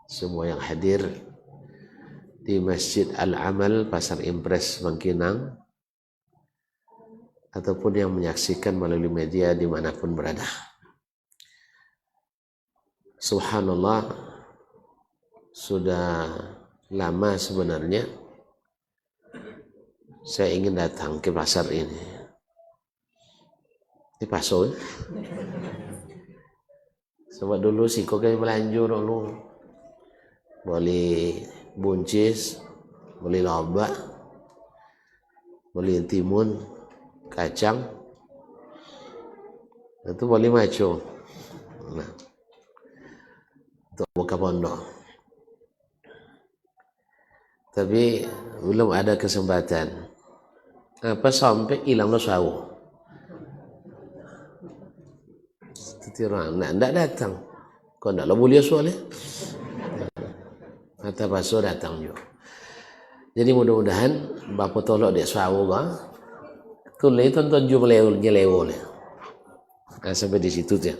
semua yang hadir di Masjid Al-Amal Pasar Impres Bangkinang ataupun yang menyaksikan melalui media dimanapun berada. Subhanallah, sudah lama sebenarnya saya ingin datang ke pasar ini. Ini paso ya? Sebab dulu sih kok kayak melanjur dulu. Boleh buncis, boleh lobak, boleh timun, kacang, itu boleh maco. Nah, untuk buka pondok. Tapi belum ada kesempatan. Apa sampai hilang lo sawu. Tiran, nak datang. Kau nak lo boleh soalnya. Kata paso datang juga. Jadi mudah-mudahan bapa tolok dek sawu ga. Tulai tonton juga lewo. Nah, sampai di situ dia.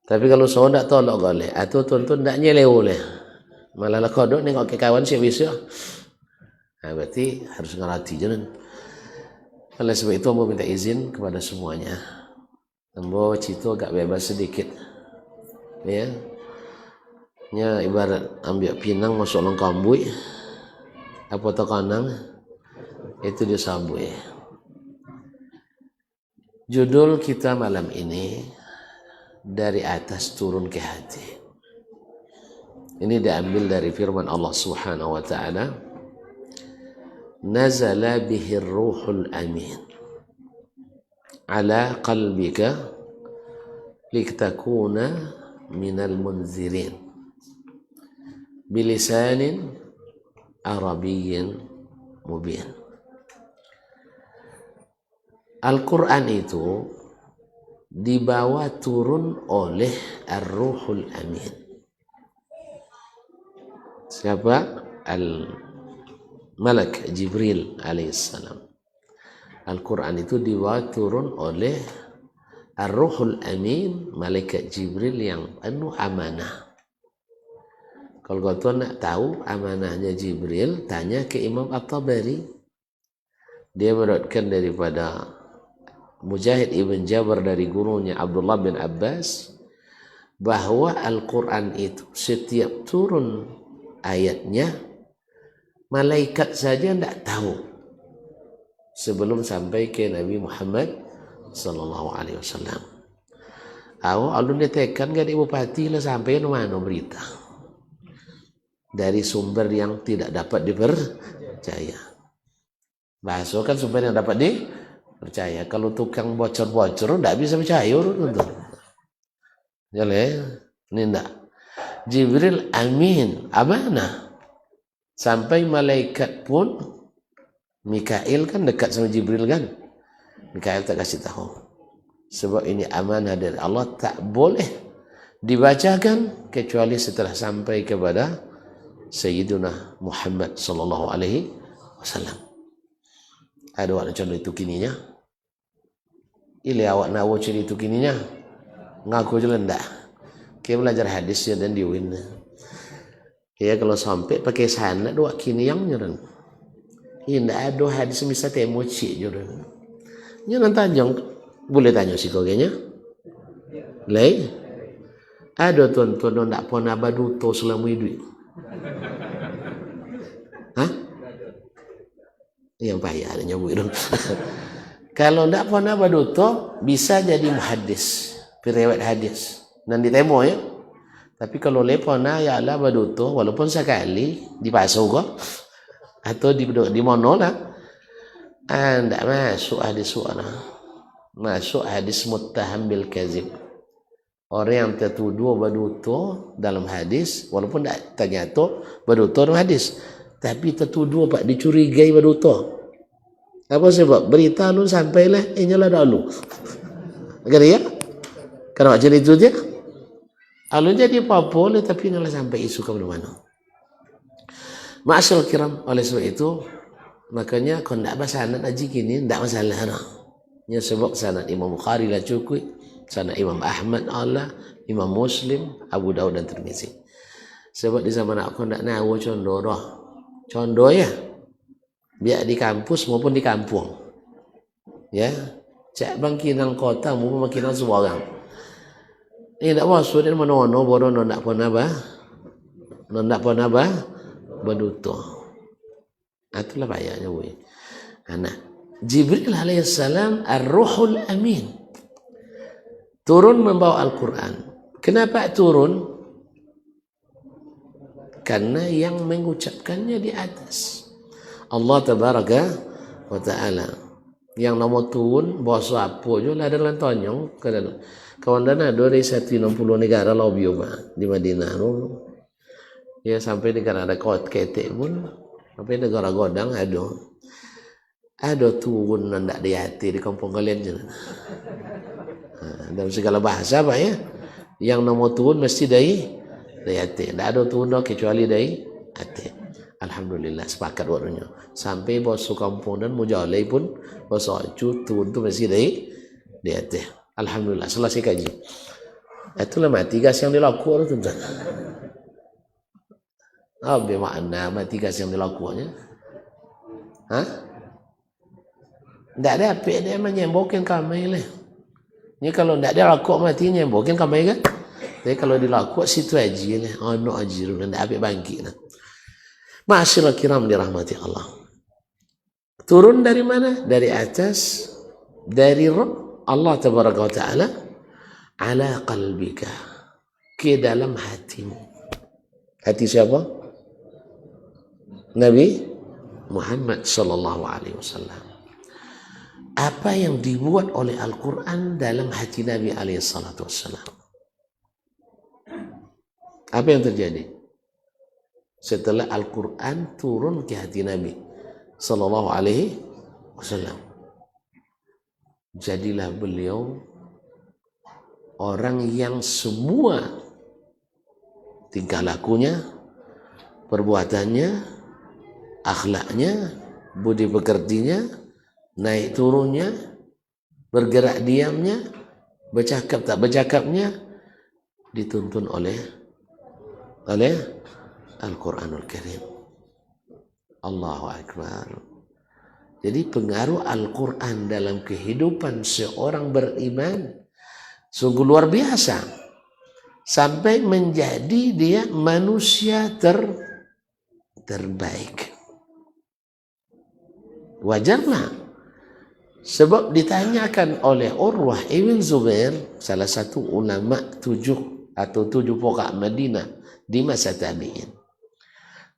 Tapi kalau saya tak tolok boleh, atau tonton tak nyelew boleh. Malah lah kodok nengok ke kawan sih bisa. Nah, berarti harus ngerti jangan. Oleh sebab itu ambo minta izin kepada semuanya. Ambo cito agak bebas sedikit. Ya. Nya ibarat ambil pinang masuk long kambui. Apa tekanang itu dia sambui. Judul kita malam ini dari atas turun ke hati. Ini diambil dari firman Allah Subhanahu wa taala, nazala bihi ruhul amin ala qalbika litakuna minal munzirin bilisanin arabiyyin mubin. Al-Quran itu dibawa turun oleh Ar-Ruhul Amin. Siapa? Al-Malak Jibril alaihissalam. Al-Quran itu dibawa turun oleh Ar-Ruhul Amin, Malaikat Jibril yang penuh amanah. Kalau kau tuan nak tahu amanahnya Jibril, tanya ke Imam At-Tabari. Dia meriwayatkan daripada Mujahid ibn Jabr dari gurunya Abdullah bin Abbas bahwa Al-Quran itu setiap turun ayatnya malaikat saja tidak tahu sebelum sampai ke Nabi Muhammad sallallahu alaihi wasallam. Alun ditekan gak di bupati lah sampai mana berita dari sumber yang tidak dapat dipercaya. Bahasa kan sumber yang dapat dipercaya. Kalau tukang bocor-bocor tidak bisa percaya tentu. Jadi ini tidak. Jibril amin, amanah. Sampai malaikat pun, Mikail kan dekat sama Jibril kan. Mikail tak kasih tahu. Sebab ini amanah dari Allah, tak boleh dibacakan kecuali setelah sampai kepada Sayyiduna Muhammad sallallahu alaihi wasallam. Ada awak contoh itu kininya. Ile awak nawo ciri itu kininya. Ngaku je lendak. Kita belajar hadis ya dan diwin. Ya kalau sampai pakai sanad dua kini yang nyerang. Indah ada hadis bisa temu cik nyerang. Nyerang tanjong boleh tanya sih kau kayaknya. Lei. Ada tuan-tuan nak pernah baduto selama hidup. Hah? Yang payah ada nyebut dong. Kalau tidak pernah baduto bisa jadi muhaddis, periwayat hadis. Dan ditemo ya. Tapi kalau lepona ya Allah baduto walaupun sekali di paso kok atau di mono lah. Tidak masuk hadis suara. Masuk hadis muttaham bil kazib. Orang yang tertuduh baduto dalam hadis walaupun tidak ternyata baduto dalam hadis. Tapi tertuduh pak dicurigai baduto. Apa sebab? Berita lu sampailah nyala dulu. Agar ya? Kalau macam itu dia. Alun jadi apa boleh tapi ngalah sampai isu ke mana-mana. Ma'asyal kiram, oleh sebab itu makanya kalau tidak sanad aja gini tidak masalah nah. Ya sebab sanad Imam Bukhari lah cukup, sanad Imam Ahmad Allah, Imam Muslim, Abu Daud dan Tirmizi. Sebab di zaman aku nak nawa condo dah. Condo ya. Biar di kampus maupun di kampung. Ya. Cak bangkinan kota maupun bangkinan seorang. Ini tak maksud dia menono bodoh nak pun apa? Nak pun apa? Berduto. Itulah bayarnya weh. Anak Jibril alaihissalam ar-ruhul amin. Turun membawa Al-Quran. Kenapa turun? Karena yang mengucapkannya di atas Allah tabaraka wa ta'ala. Yang nama turun bahasa apa je lah dalam tonyong kawan dana dari 160 negara lobby di Madinah ya sampai negara ada kot ketek pun sampai negara godang ada turun nandak di hati di kampung kalian je. Dalam segala bahasa Pak ya, yang nama turun mesti dari hati, tidak ada turun kecuali dari hati. Alhamdulillah sepakat warnanya. Sampai bos kampung dan mujalai pun bos acu turun tu mesti dari hati. Alhamdulillah selesai kaji. Itulah mati gas yang dilakukan tuan-tuan. Apa makna mati gas yang dilakukannya? Hah? Tak ada apa dia menyembokin kami lah. Ni kalau tak ada lakuk mati nyembokin kami kan? Tapi kalau dilakuk situ aja lah. Anak aja dulu tak apa bangkit lah. Ma'asyiral kiram dirahmati Allah. Turun dari mana? Dari atas, dari Rabb Allah tabaraka wa ta'ala ala qalbika, ke dalam hatimu. Hati siapa? Nabi Muhammad sallallahu alaihi wasallam. Apa yang dibuat oleh Al-Quran dalam hati Nabi alaihi salatu wassalam? Apa yang terjadi setelah Al-Quran turun ke hati Nabi sallallahu alaihi wasallam? Jadilah beliau orang yang semua tingkah lakunya, perbuatannya, akhlaknya, budi pekertinya, naik turunnya, bergerak diamnya, bercakap tak bercakapnya dituntun oleh Al-Quranul Karim. Allahu Akbar. Jadi pengaruh Al-Quran dalam kehidupan seorang beriman sungguh luar biasa. Sampai menjadi dia manusia terbaik. Wajarlah. Sebab ditanyakan oleh Urwah ibn Zubair, salah satu ulama 7 pokok Madinah di masa tabi'in.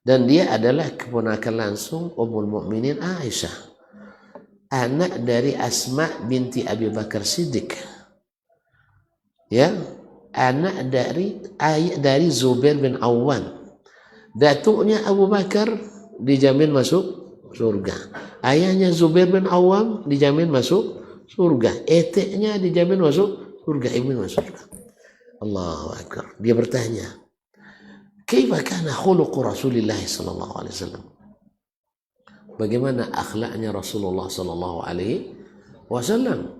Dan dia adalah keponakan langsung Ummul Mukminin Aisyah, anak dari Asma binti Abi Bakar Siddiq. Ya, anak dari Zubair bin Awwan. Datuknya Abu Bakar dijamin masuk surga. Ayahnya Zubair bin Awam dijamin masuk surga. Eteknya dijamin masuk surga. Ibn masuk surga. Allahu Akbar. Dia bertanya, kaifa kana khuluqu Rasulillah sallallahu alaihi wasallam? Bagaimana akhlaknya Rasulullah sallallahu alaihi wasallam?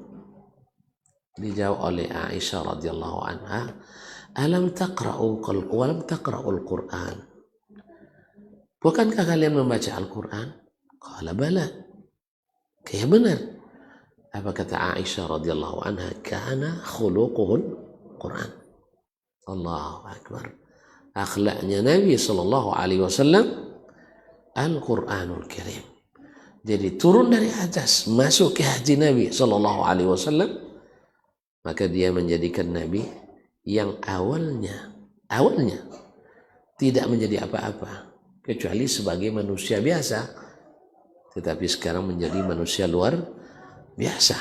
Dijawab oleh Aisyah radhiyallahu anha, alam taqra'u al-Qur'an? Bukankah kalian membaca Al-Quran? Qala bala. Kayak benar. Apa kata Aisyah radhiyallahu anha? Kana khuluquhul Quran. Allahu Akbar. Akhlaknya Nabi sallallahu alaihi wasallam Al-Quranul Karim. Jadi turun dari atas masuk ke hati Nabi sallallahu alaihi wasallam, maka dia menjadikan Nabi yang awalnya tidak menjadi apa-apa kecuali sebagai manusia biasa, tetapi sekarang menjadi manusia luar biasa,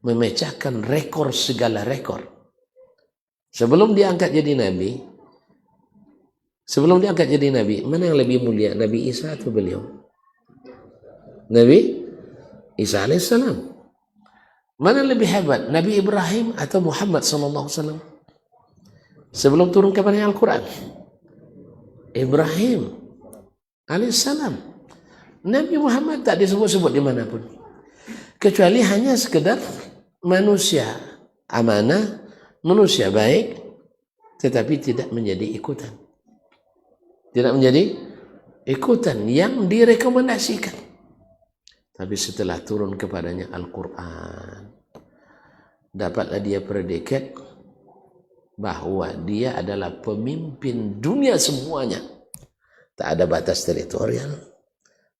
memecahkan rekor segala rekor. Sebelum diangkat jadi Nabi, mana yang lebih mulia, Nabi Isa atau beliau? Nabi Isa alaihissalam. Mana lebih hebat, Nabi Ibrahim atau Muhammad sallallahu alaihi wasallam? Sebelum turun kepada Al-Quran, Ibrahim alaihissalam. Nabi Muhammad tak disebut-sebut dimanapun, kecuali hanya sekedar manusia amanah, manusia baik, tetapi tidak menjadi ikutan. tidak menjadi ikutan yang direkomendasikan. Tapi setelah turun kepadanya Al-Quran, dapatlah dia predikat bahwa dia adalah pemimpin dunia semuanya. Tak ada batas teritorial,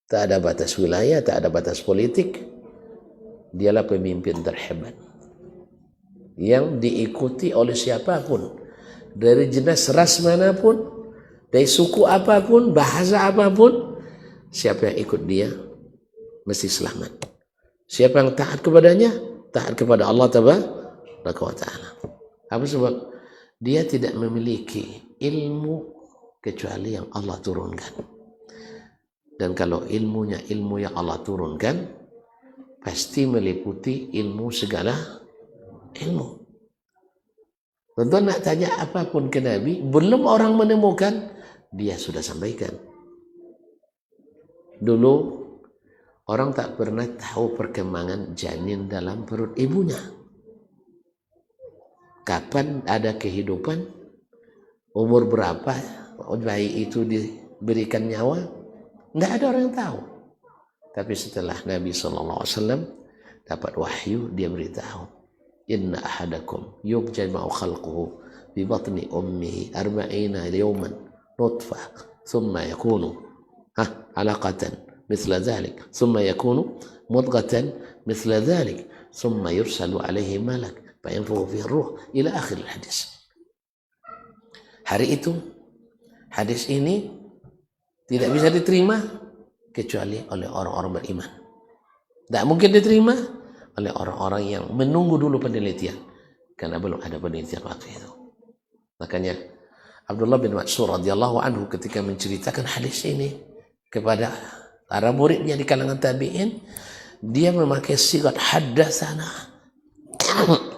tak ada batas wilayah, tak ada batas politik. Dialah pemimpin terhebat yang diikuti oleh siapapun, dari jenis ras manapun, dari suku apapun, bahasa apapun. Siapa yang ikut dia mesti selamat. Siapa yang taat kepadanya, taat kepada Allah Tabaraka wa Ta'ala. Apa sebab? Dia tidak memiliki ilmu kecuali yang Allah turunkan. Dan kalau ilmunya ilmu yang Allah turunkan, pasti meliputi ilmu segala ilmu. Tentu nak tanya apapun ke Nabi, belum orang menemukan, dia sudah sampaikan. Dulu orang tak pernah tahu perkembangan janin dalam perut ibunya. Kapan ada kehidupan, umur berapa bayi itu diberikan nyawa, nggak ada orang yang tahu. Tapi setelah Nabi SAW dapat wahyu, dia beritahu, inna ahadakum yubjama'u khalquhu bi batni ummihi 40 yawman nutfah thumma yakunu alaqatan mithla dhalik thumma yakunu mudghatan mithla dhalik thumma yursalu alaihi malak fayanfukhu fihi ruh ila akhir hadis. Hari itu hadis ini tidak bisa diterima kecuali oleh orang-orang beriman. Tidak mungkin diterima oleh orang-orang yang menunggu dulu penelitian, karena belum ada penelitian waktu itu. Makanya Abdullah bin Mas'ud radhiyallahu anhu ketika menceritakan hadis ini kepada para muridnya di kalangan tabi'in, dia memakai sigat haddatsana,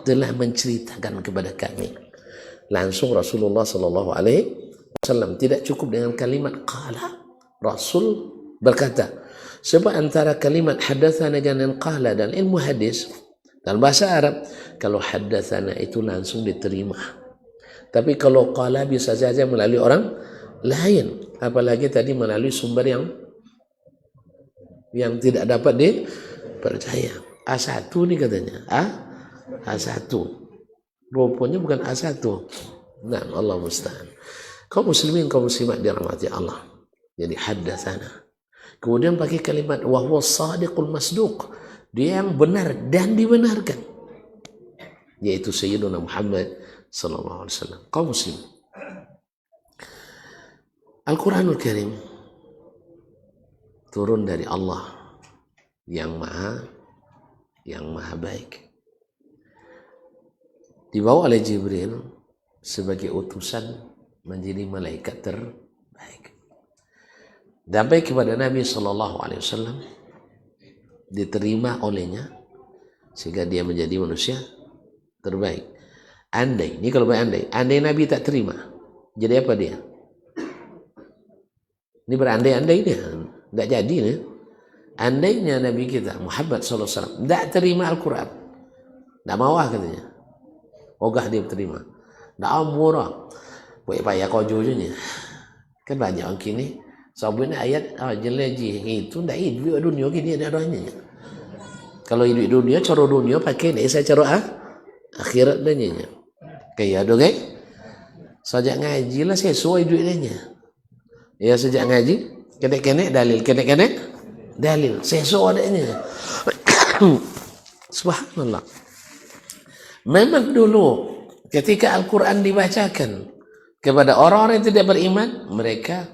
telah menceritakan kepada kami langsung Rasulullah sallallahu alaihi wasallam. Tidak cukup dengan kalimat qala, Rasul berkata. Sebab antara kalimat haddatsana dengan qala dan ilmu hadis dalam bahasa Arab, kalau haddatsana itu langsung diterima. Tapi kalau qala bisa saja melalui orang lain, apalagi tadi melalui sumber yang tidak dapat dipercaya. A1 nih katanya. A1. Rupanya bukan A1. Nah, Allah musta'an. Kaum muslimin, kaum muslimat dirahmati Allah. Jadi haddatsana. Kemudian pakai kalimat wa huwa shadiqul masduq. Dia yang benar dan dibenarkan. Yaitu Sayyiduna Muhammad sallallahu alaihi wasallam. Kaum muslimin. Al-Quranul Karim turun dari Allah yang maha baik. Dibawa oleh Jibril sebagai utusan menjadi malaikat terbaik. Sampai kepada Nabi SAW, diterima olehnya sehingga dia menjadi manusia terbaik. Andai, ini kalau andai Nabi tak terima, jadi apa dia? Ini berandai-andai dia, tidak jadi nih. Andainya Nabi kita Muhammad SAW tidak terima Al-Quran, tidak mau katanya. Ogah dia terima. Dah murah. Buat payah kau jujunya. Kan banyak orang kini. Sebenarnya ayat jeleji itu ndak hidup dunia gini ada adanya. Kalau hidup dunia, cara dunia pakai ni saya cara akhirat danya. Kayak ada kan? Sejak ngaji lah sesuai duitnya. Ya sejak ngaji, kenek-kenek dalil, kenek-kenek dalil, sesuai adanya. Subhanallah. Memang dulu ketika Al-Quran dibacakan kepada orang-orang yang tidak beriman, mereka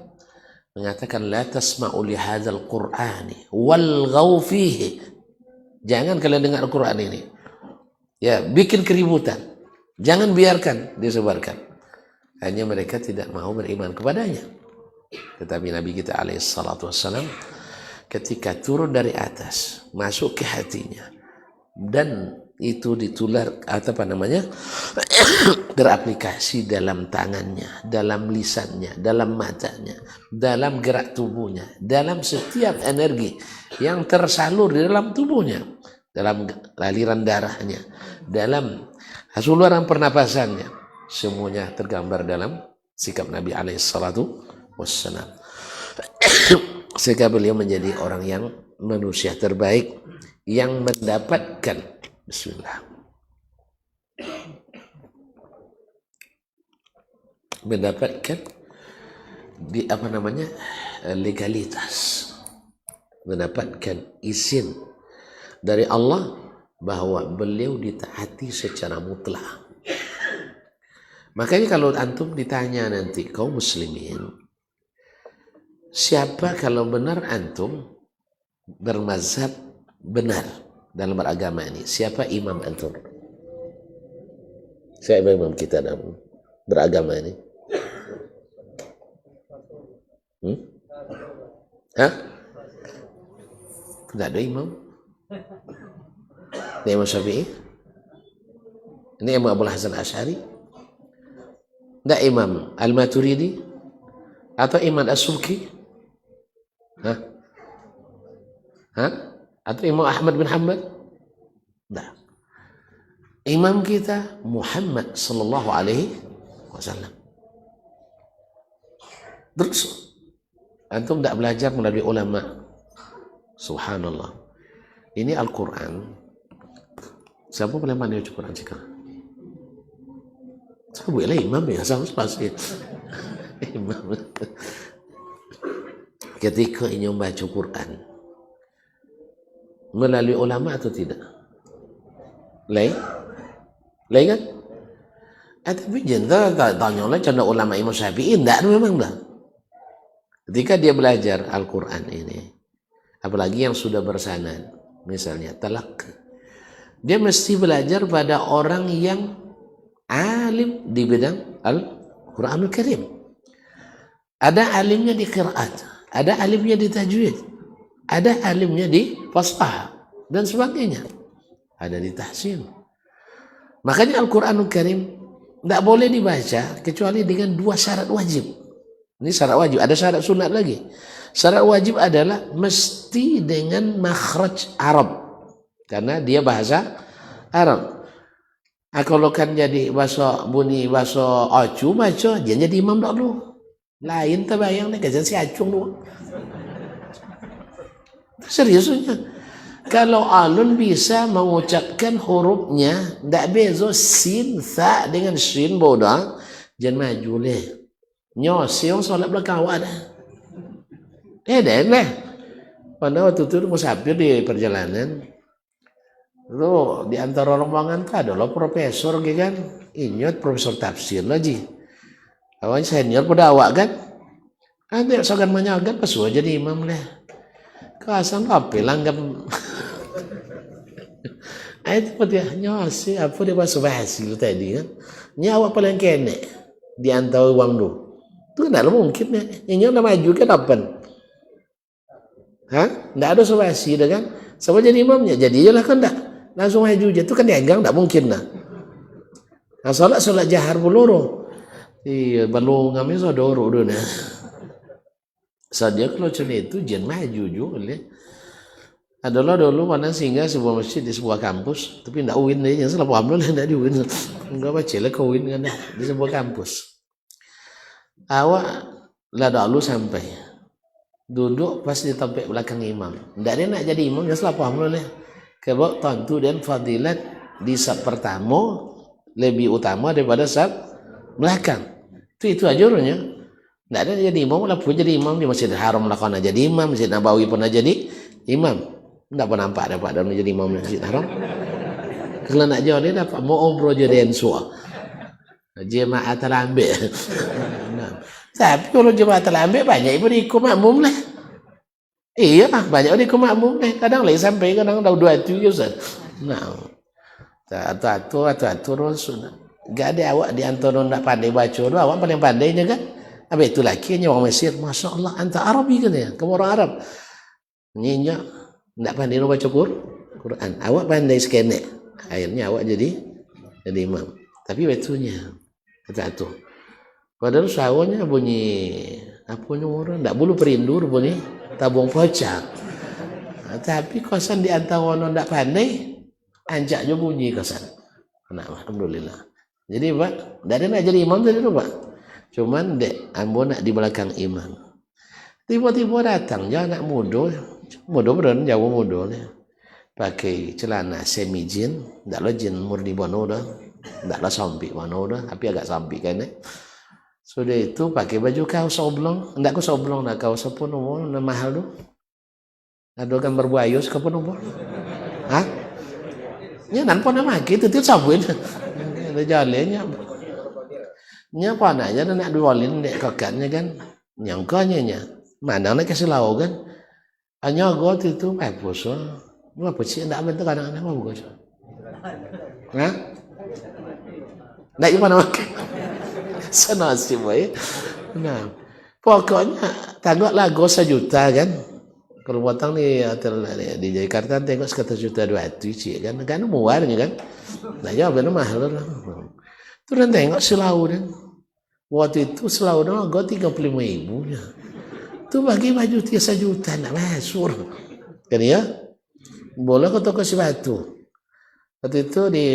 mengatakan la tasma'u li hadzal qur'ani walghaw fihi. Jangan kalian dengar Al-Quran ini. Ya, bikin keributan. Jangan biarkan disebarkan. Hanya mereka tidak mau beriman kepadanya. Tetapi Nabi kita alaihi salatu wassalam ketika turun dari atas, masuk ke hatinya, dan itu ditular teraplikasi dalam tangannya, dalam lisannya, dalam matanya, dalam gerak tubuhnya, dalam setiap energi yang tersalur di dalam tubuhnya, dalam aliran darahnya, dalam saluran pernapasannya, semuanya tergambar dalam sikap Nabi alaihissalatu wassalam. Sehingga beliau menjadi orang yang manusia terbaik yang mendapatkan bismillah mendapatkan di apa namanya legalitas, mendapatkan izin dari Allah bahwa beliau ditaati secara mutlak. Makanya kalau antum ditanya nanti kaum muslimin, siapa kalau benar antum bermazhab benar dalam beragama ini, siapa imam antum? Siapa imam kita dalam beragama ini? Hah? Tidak ada imam? Ini Imam Syafi'i? Ini Imam Abu Hasan Asy'ari? Tidak Imam Al-Maturidi? Atau Imam As-Subki? Hah? Hah? Atau Imam Ahmad bin Hanbal? Tidak. Imam kita Muhammad sallallahu alaihi wasallam. Terus antum tidak belajar melalui ulama. Subhanallah. Ini Al-Quran. Siapa paling pandai baca Quran sekarang? Saya boleh imam ya, sama pasti. Imam. Ketika ini membaca Quran melalui ulama atau tidak? Lain kan? Tapi jenderal tanya lah canda ulama Imam Syafi'i, tidak memang dah. Ketika dia belajar Al-Quran ini, apalagi yang sudah bersanad, misalnya talak, dia mesti belajar pada orang yang alim di bidang Al-Quranul Karim. Ada alimnya di qiraat, ada alimnya di tajwid, ada alimnya di fasahah dan sebagainya, ada di tahsin. Makanya Al-Quranul Karim tidak boleh dibaca kecuali dengan dua syarat wajib. Ini syarat wajib, ada syarat sunat lagi. Syarat wajib adalah mesti dengan makhraj Arab, karena dia bahasa Arab. Kalau kan jadi bahasa bunyi bahasa acu baca, dia jadi imam tak dulu. Lain terbayang nih kajian si acung dulu. Seriusnya. Kalau alun bisa mengucapkan hurufnya, tidak beza sin, tha dengan shin bodoh, jangan maju leh. Nyos, yang solat belakang awak dah. Dan lah. Pada waktu itu musafir di perjalanan, lo di antara rombongan tuh ada lo profesor kan, inyot profesor tafsir lagi. Awalnya senior pada awak kan, ada segan menyagat pas jadi imam lah. Kasan apa langgam. Itu dia nyos, apa dia bahasa bahasa tadi kan? Nyawa paling kene di antara uang tu. Itu tidak mungkin ya. Yang nama maju kan apa? Hah? Tidak ada subasi dah kan? Sama jadi imamnya, jadi lah kan tak? Langsung maju je. Itu kan dianggang tak mungkin lah. Nah, solat jahar buloro. Iya, balung kami sodoro dulu nah. Saja kalau macam itu jangan maju juga le. Adalah dulu mana singgah sebuah masjid di sebuah kampus, tapi tidak win deh. Yang salah paham dulu tidak di win. Enggak baca lah kau win kan di sebuah kampus. Awak lah dulu sampai duduk pas di tempat belakang imam. Tidak dia nak jadi imam, yang salah paham dulu le. Kebab tentu dan fadilat di sab pertama lebih utama daripada sab belakang. Itu aja orangnya. Tidak ada jadi imam, lah pun jadi imam di Masjidil Haram lah kena jadi imam, Masjid Nabawi pernah jadi imam. Tidak pernah nampak dalam jadi imam di Masjidil Haram. Kalau nak jauh dia dapat mau obrol jadi ensua. Jemaah terlambat. Tapi kalau jemaah terlambat banyak ibu ikut makmum lah. Iya lah, banyak ikut makmum lah. Kadang lagi sampai, kadang dah 2 je Ustaz. Nah, atau sudah. Gak ada awak di antara nak pandai baca tu, awak paling pandainya kan? Habis itu lakinya orang Mesir, Masya Allah, anta Arabi kan ya? Kamu orang Arab. Nyinya, tak pandai nak baca Quran. Awak pandai sekenek. Akhirnya awak jadi imam. Tapi betunya, kata tu. Padahal sawahnya bunyi, apanya orang, tak bulu perindur bunyi, tabung pocak. Tapi kosan di antara orang tak pandai, anjak je bunyi kosan. Nah, alhamdulillah. Jadi Pak, dari nak jadi imam tadi tu Pak. Cuman dek ambo nak di belakang imam. Tiba-tiba datang je anak muda beran jauh muda ni. Pakai celana semi jin, taklah jin murni bono dah. Taklah sampi bono dah, tapi agak sampi kan ni. Sudah itu pakai baju kaos oblong, ndak kaos oblong nak kaos apa nama mahal tu. Ada gambar buaya siapa nama? Hah? Nya nan pun nama kita tu sabun. Ada jalannya. Nya apa nanya nak dualin dek kakaknya kan. Nyangkanya mana nak kasih lau kan. Hanya got itu apa so? Apa sih ndak bentuk kadang-kadang apa bos? Hah? Ndak gimana makan? Senasib boy. Nah, pokoknya tangguhlah go 1 juta kan. Kalau batang ni di Jakarta tengok 1 juta 200 cik kan muarnya kan. Nah ya benar mahal lah. Tu dan tengok selau dan waktu itu selau dah go 35.000 nya. Tu bagi baju 1 juta nak masuk. Kan ya? Boleh ke toko sepatu. Waktu itu di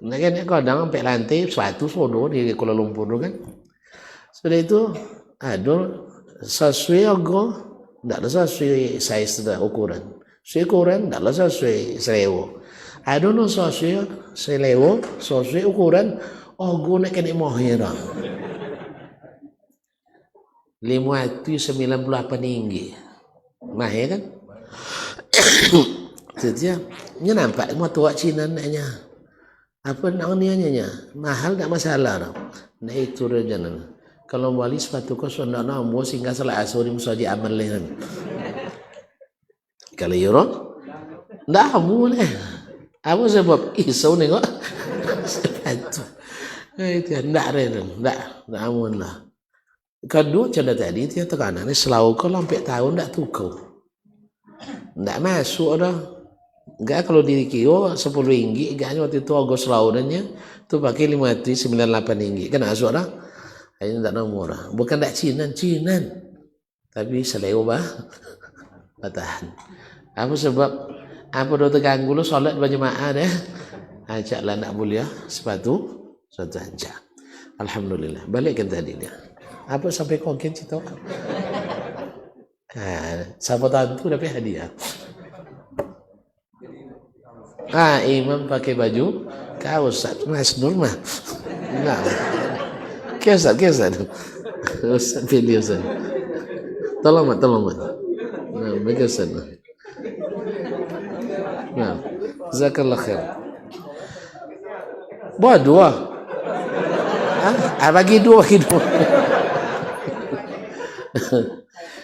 nak kadang sampai lantai sepatu sodo di Kuala Lumpur tu kan. Sudah itu ada sesuai go tidak ada sesuai size dah ukuran. Sesuai ukuran tidak ada sesuai selewo. Ada no sesuai selewo, sesuai ukuran. Oh, gue nak kena mohir. 598 tinggi. Mahir kan? Jadi nya nampak mau tua Cina naknya. Apa namanya? Mahal tak masalah dah. Nah itu rencana. Kalau wali sepatu kau sudah nak mau singgah salah asuri musaji amal lehan. Kalau euro, dah boleh. Apa sebab isau ni kok sepatu. Itu ndak reden, ndak amun lah. Kedua cerita tadi dia tekanan ni selalu kau lampai tahun ndak tukau. Ndak masuk dah. Enggak kalau diri kio 10 ringgit, enggaknya waktu itu Agos laudannya tu pakai 598 ringgit. Kan masuk dah. Ini tak murah. Bukan tak Cinan. Tapi seleo bah. Batahan. Apa sebab? Apa dah terganggu lu solat berjemaah deh. Ajaklah nak mulia sepatu. Suatu aja. Alhamdulillah. Balikkan tadi dia. Apa sampai kokin cerita? Siapa tantu dapat hadiah. Imam pakai baju kaos Mas Nur mah. Nah. Kesat. Ustaz pilih Ustaz. Tolong mat. Nah, bagus Ustaz. Nah, jazakallah khair. Buat 2. Bagi dua.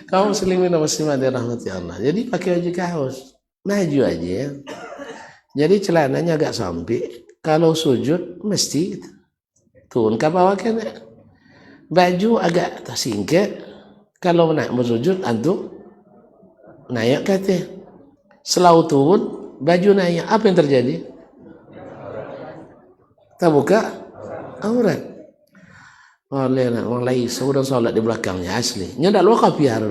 Kaum muslimin dan muslimat dirahmati Allah. Jadi pakai baju kaos. Maju aja ya. Jadi celananya agak sampai. Kalau sujud mesti turun ke bawah kan. Baju agak tersingkir. Kalau nak bersujud antum naik kata. Selalu turun baju naik. Apa yang terjadi? Tak buka aurat. Oleh orang lain sudah solat di belakangnya asli. Nya dak luar kapiar.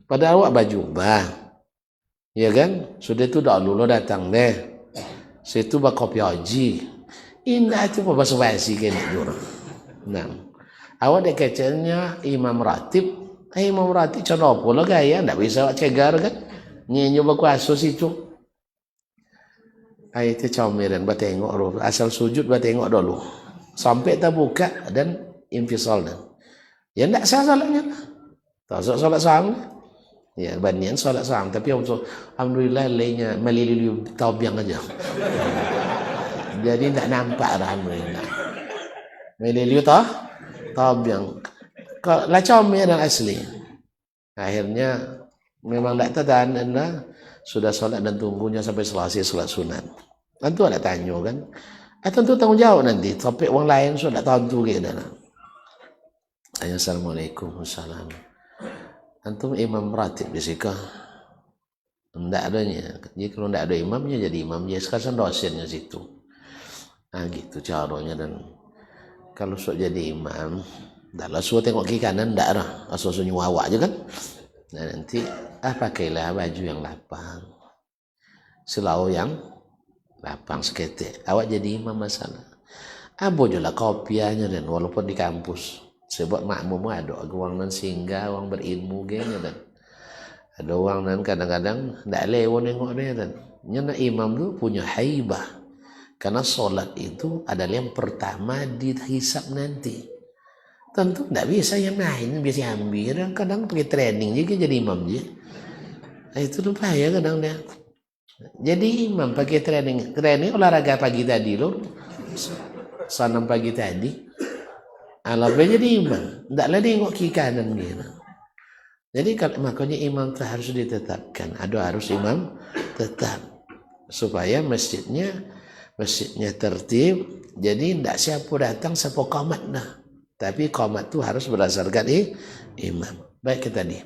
Padahal awak baju bah. Ya kan? Sudah itu dak dulu datang deh. Situ bak kopi haji. Indah itu bahasa basi kan jurang. Nah. Awak dek kecilnya imam ratib. Imam ratib contoh pula gaya ndak bisa awak cegar kan. Nyenyo berkuasa situ. Itu comiran batengok asal sujud batengok dulu. Sampai terbuka dan infisal dan. Ya ndak sah salatnya. Tak salat saham. Ya banian salat saham tapi alhamdulillah lainnya meliliu taubiang aja. Jadi ndak nampak alhamdulillah. Meliliu taubiang. Lacau dan asli. Akhirnya memang tak tahan anda sudah sholat dan tunggunya sampai selesai sholat sunat. Tentu ada tanya kan. Tentu tanggung jawab nanti. Sampai orang lain sudah tahu tu kita. Assalamualaikum warahmatullahi wabarakatuh. Antum imam ratib di sini. Tidak adanya. Jadi kalau tidak ada imamnya jadi imam. Ya sekarang dosennya situ. Nah gitu caranya dan kalau sok jadi imam. Taklah suruh tengok kiri kanan, tak lah. Asal-asal nyuawak je kan. Nah nanti, pakailah baju yang lapang. Selau yang lapang seketik. Awak jadi imam masalah. Abo je lah kopiahnya dan walaupun di kampus. Sebab makmum ada orang nan singgah, orang berilmu gengnya dan ada orang nan kadang-kadang ndak lewat nengok dia dan nyana imam tu punya haibah. Karena solat itu adalah yang pertama dihisap nanti. Tentu tidak bisa yang lain biasa ambil. Kadang pakai training juga jadi imam je. Itu lupa ya kadang dia. Jadi imam pakai training olahraga pagi tadi loh. Sanam pagi tadi. Alhamdulillah jadi imam. Tidaklah tengok kiri kanan gitu. Jadi makanya imam itu harus ditetapkan. Harus imam tetap supaya masjidnya tertib. Jadi tidak siapa datang siapa qamat dah. Tapi qamat itu harus berdasarkan imam. Baik tadi.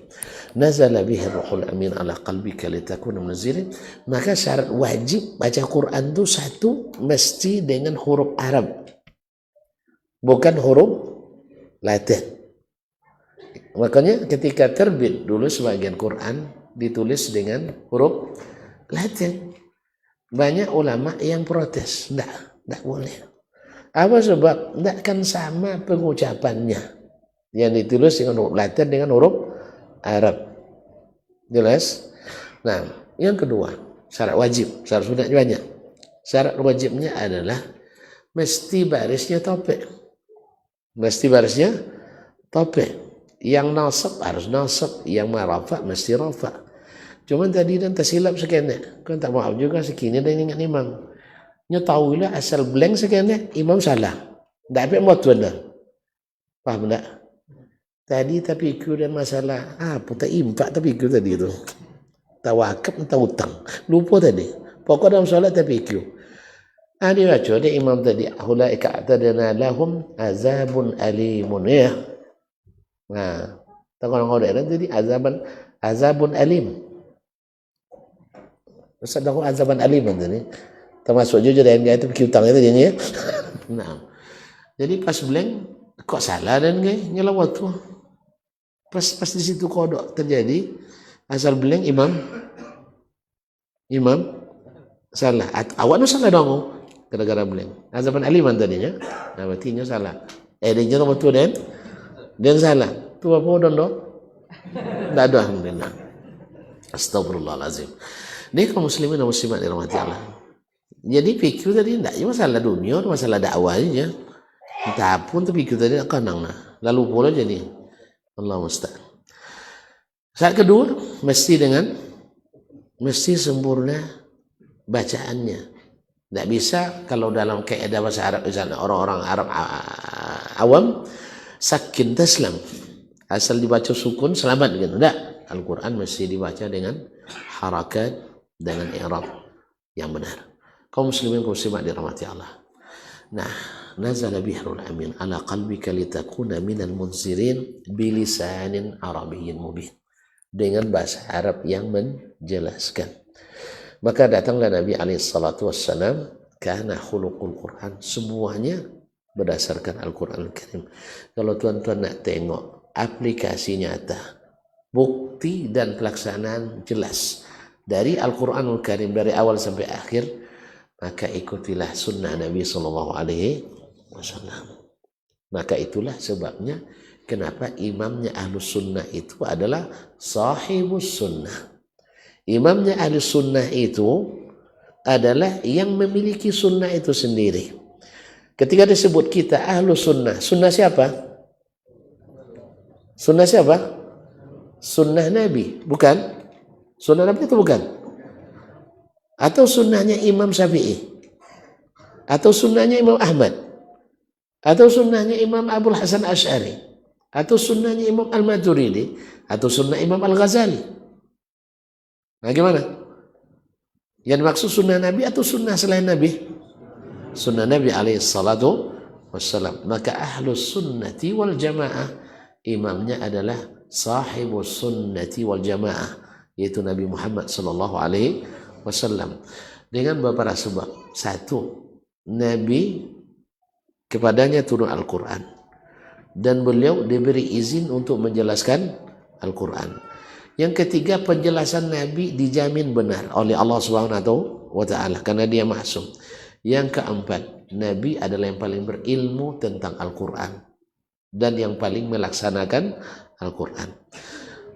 Nazala bihi ruhul amin ala qalbika litakuna munzirin. Maka syarat wajib baca Quran itu satu mesti dengan huruf Arab. Bukan huruf Latin. Makanya ketika terbit dulu sebagian Quran ditulis dengan huruf Latin. Banyak ulama yang protes, tidak boleh. Apa sebab? Tidak kan sama pengucapannya. Yang ditulis dengan huruf Latin dengan huruf Arab. Jelas? Nah, yang kedua, syarat wajib. Syarat sudah banyak. Syarat wajibnya adalah mesti barisnya topik. Mesti barisnya topik. Yang nasab harus nasab, yang marafa mesti rafa. Cuman tadi dan tersilap sekian. Kan tak maaf juga sekini dan ingat imam. Nya tahulah asal blank sekian imam salah. Tak apa buat tuan dah. Faham tak? Tadi tapi ikut dan masalah apa tak impak tapi ikut tadi tu. Tawakab tak utang. Lupa tadi. Pokok dalam solat tapi ikut. Dia baca dia imam tadi ulaika atadana lahum azabun alimun ya. Nah, tak orang-orang tadi azabun alim. Sedang azaban alim ni. Termasuk juga dengan itu fikir utang itu jadinya. Nah. Jadi pas blank kok salah dan gay nyelawat tu. Pas di situ kodok terjadi asal blank imam salah. Awak tu salah dong. Gara-gara blank. Azaban alim tadinya. Nah, berarti salah. Dia nomor tu dan salah. Tu apa dong? Tak ada alhamdulillah. Astagfirullahalazim. Ini kaum muslimin dan muslimat dirahmati Allah. Jadi fikir tadi tidak cuma masalah dunia, masalah dakwah aja. Entah pun tu fikir tadi nak kanang nah. Lalu pula jadi Allah musta'an. Saat kedua mesti sempurna bacaannya. Tidak bisa kalau dalam kaidah bahasa Arab misalnya orang-orang Arab awam sakin taslam. Asal dibaca sukun selamat gitu. Tidak. Al-Quran mesti dibaca dengan harakat dengan i'rab yang benar. Kaum muslimin kaum muslimat dirahmati Allah. Nah, nazala bihrul amin ala qalbika litakuna minal munzirin bilisanin arabiyyin mubin. Dengan bahasa Arab yang menjelaskan. Maka datanglah Nabi alaihissalatu wassalam kana khuluqul Quran. Semuanya berdasarkan Al-Quran Al-Karim. Kalau tuan-tuan nak tengok aplikasi nyata, bukti dan pelaksanaan jelas dari Al-Quranul Karim dari awal sampai akhir, maka ikutilah sunnah Nabi SAW. Maka itulah sebabnya kenapa imamnya Ahlus Sunnah itu adalah sahibus sunnah. Imamnya Ahlus Sunnah itu adalah yang memiliki sunnah itu sendiri. Ketika disebut kita Ahlus Sunnah, sunnah siapa? Sunnah siapa? Sunnah Nabi, bukan? Sunnah Nabi itu bukan? Atau sunnahnya Imam Syafi'i? Atau sunnahnya Imam Ahmad? Atau sunnahnya Imam Abul Hasan Asy'ari? Atau sunnahnya Imam Al-Maturidi? Atau sunnah Imam Al-Ghazali? Nah gimana? Yang dimaksud sunnah Nabi atau sunnah selain Nabi? Sunnah Nabi alaihissalatu wassalam. Maka Ahlus Sunnati wal Jamaah imamnya adalah sahibus sunnati wal jamaah, yaitu Nabi Muhammad sallallahu alaihi wasallam. Dengan beberapa sebab. Satu, Nabi kepadanya turun Al-Quran dan beliau diberi izin untuk menjelaskan Al-Quran. Yang ketiga, penjelasan Nabi dijamin benar oleh Allah Subhanahu wa taala karena dia maksum. Yang keempat, Nabi adalah yang paling berilmu tentang Al-Quran. dan yang paling melaksanakan Al-Quran.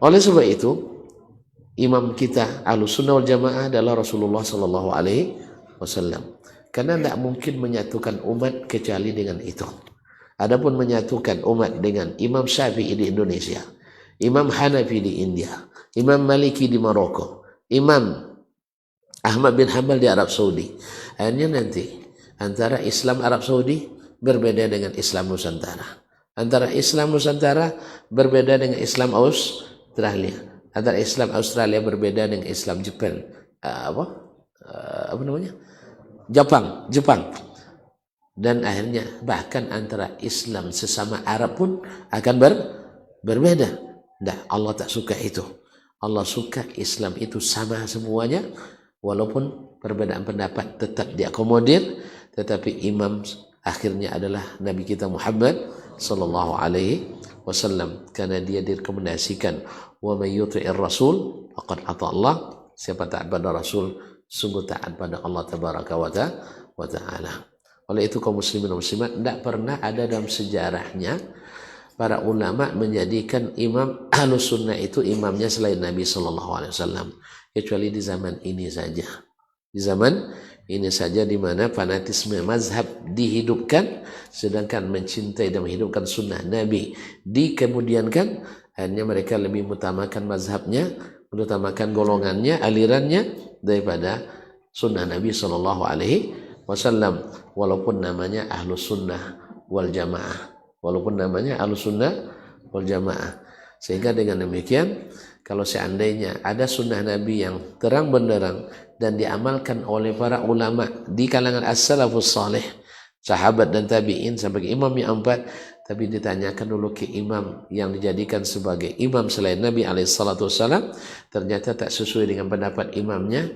Oleh sebab itu, imam kita Ahlussunnah wal Jamaah adalah Rasulullah Sallallahu Alaihi Wasallam. Karena tidak mungkin menyatukan umat kecuali dengan itu. Adapun menyatukan umat dengan Imam Syafi'i di Indonesia, Imam Hanafi di India, Imam Maliki di Maroko, Imam Ahmad bin Hanbal di Arab Saudi, akhirnya nanti antara Islam Arab Saudi berbeda dengan Islam Nusantara, antara Islam Nusantara berbeda dengan Islam Australia, antara Islam Australia berbeda dengan Islam Jepang, apa namanya, Jepang, dan akhirnya bahkan antara Islam sesama Arab pun akan berbeda. Nah, Allah tak suka itu. Allah suka Islam itu sama semuanya, walaupun perbedaan pendapat tetap diakomodir, tetapi imam akhirnya adalah Nabi kita Muhammad sallallahu alaihi wasallam, karena dia direkomendasikan wa may yuti'ir rasul faqad ata Allah, siapa taat pada Rasul sungguh taat pada Allah tabaraka wa ta'ala. Oleh itu kaum muslimin dan muslimat, tidak pernah ada dalam sejarahnya para ulama menjadikan imam Ahlus Sunnah itu imamnya selain Nabi sallallahu alaihi wasallam, kecuali di zaman ini saja. Di zaman ini saja di mana fanatisme mazhab dihidupkan, sedangkan mencintai dan menghidupkan sunnah Nabi dikemudiankan. Hanya mereka lebih mengutamakan mazhabnya, mengutamakan golongannya, alirannya daripada sunnah Nabi sallallahu alaihi wasallam, walaupun namanya Ahlus Sunnah wal Jamaah, walaupun namanya Ahlus Sunnah wal Jamaah. Sehingga dengan demikian, kalau seandainya ada sunnah Nabi yang terang benderang dan diamalkan oleh para ulama di kalangan as-salafus salih, sahabat dan tabi'in sampai ke imam yang empat, tapi ditanyakan dulu ke imam yang dijadikan sebagai imam selain Nabi alaihissalam, ternyata tak sesuai dengan pendapat imamnya,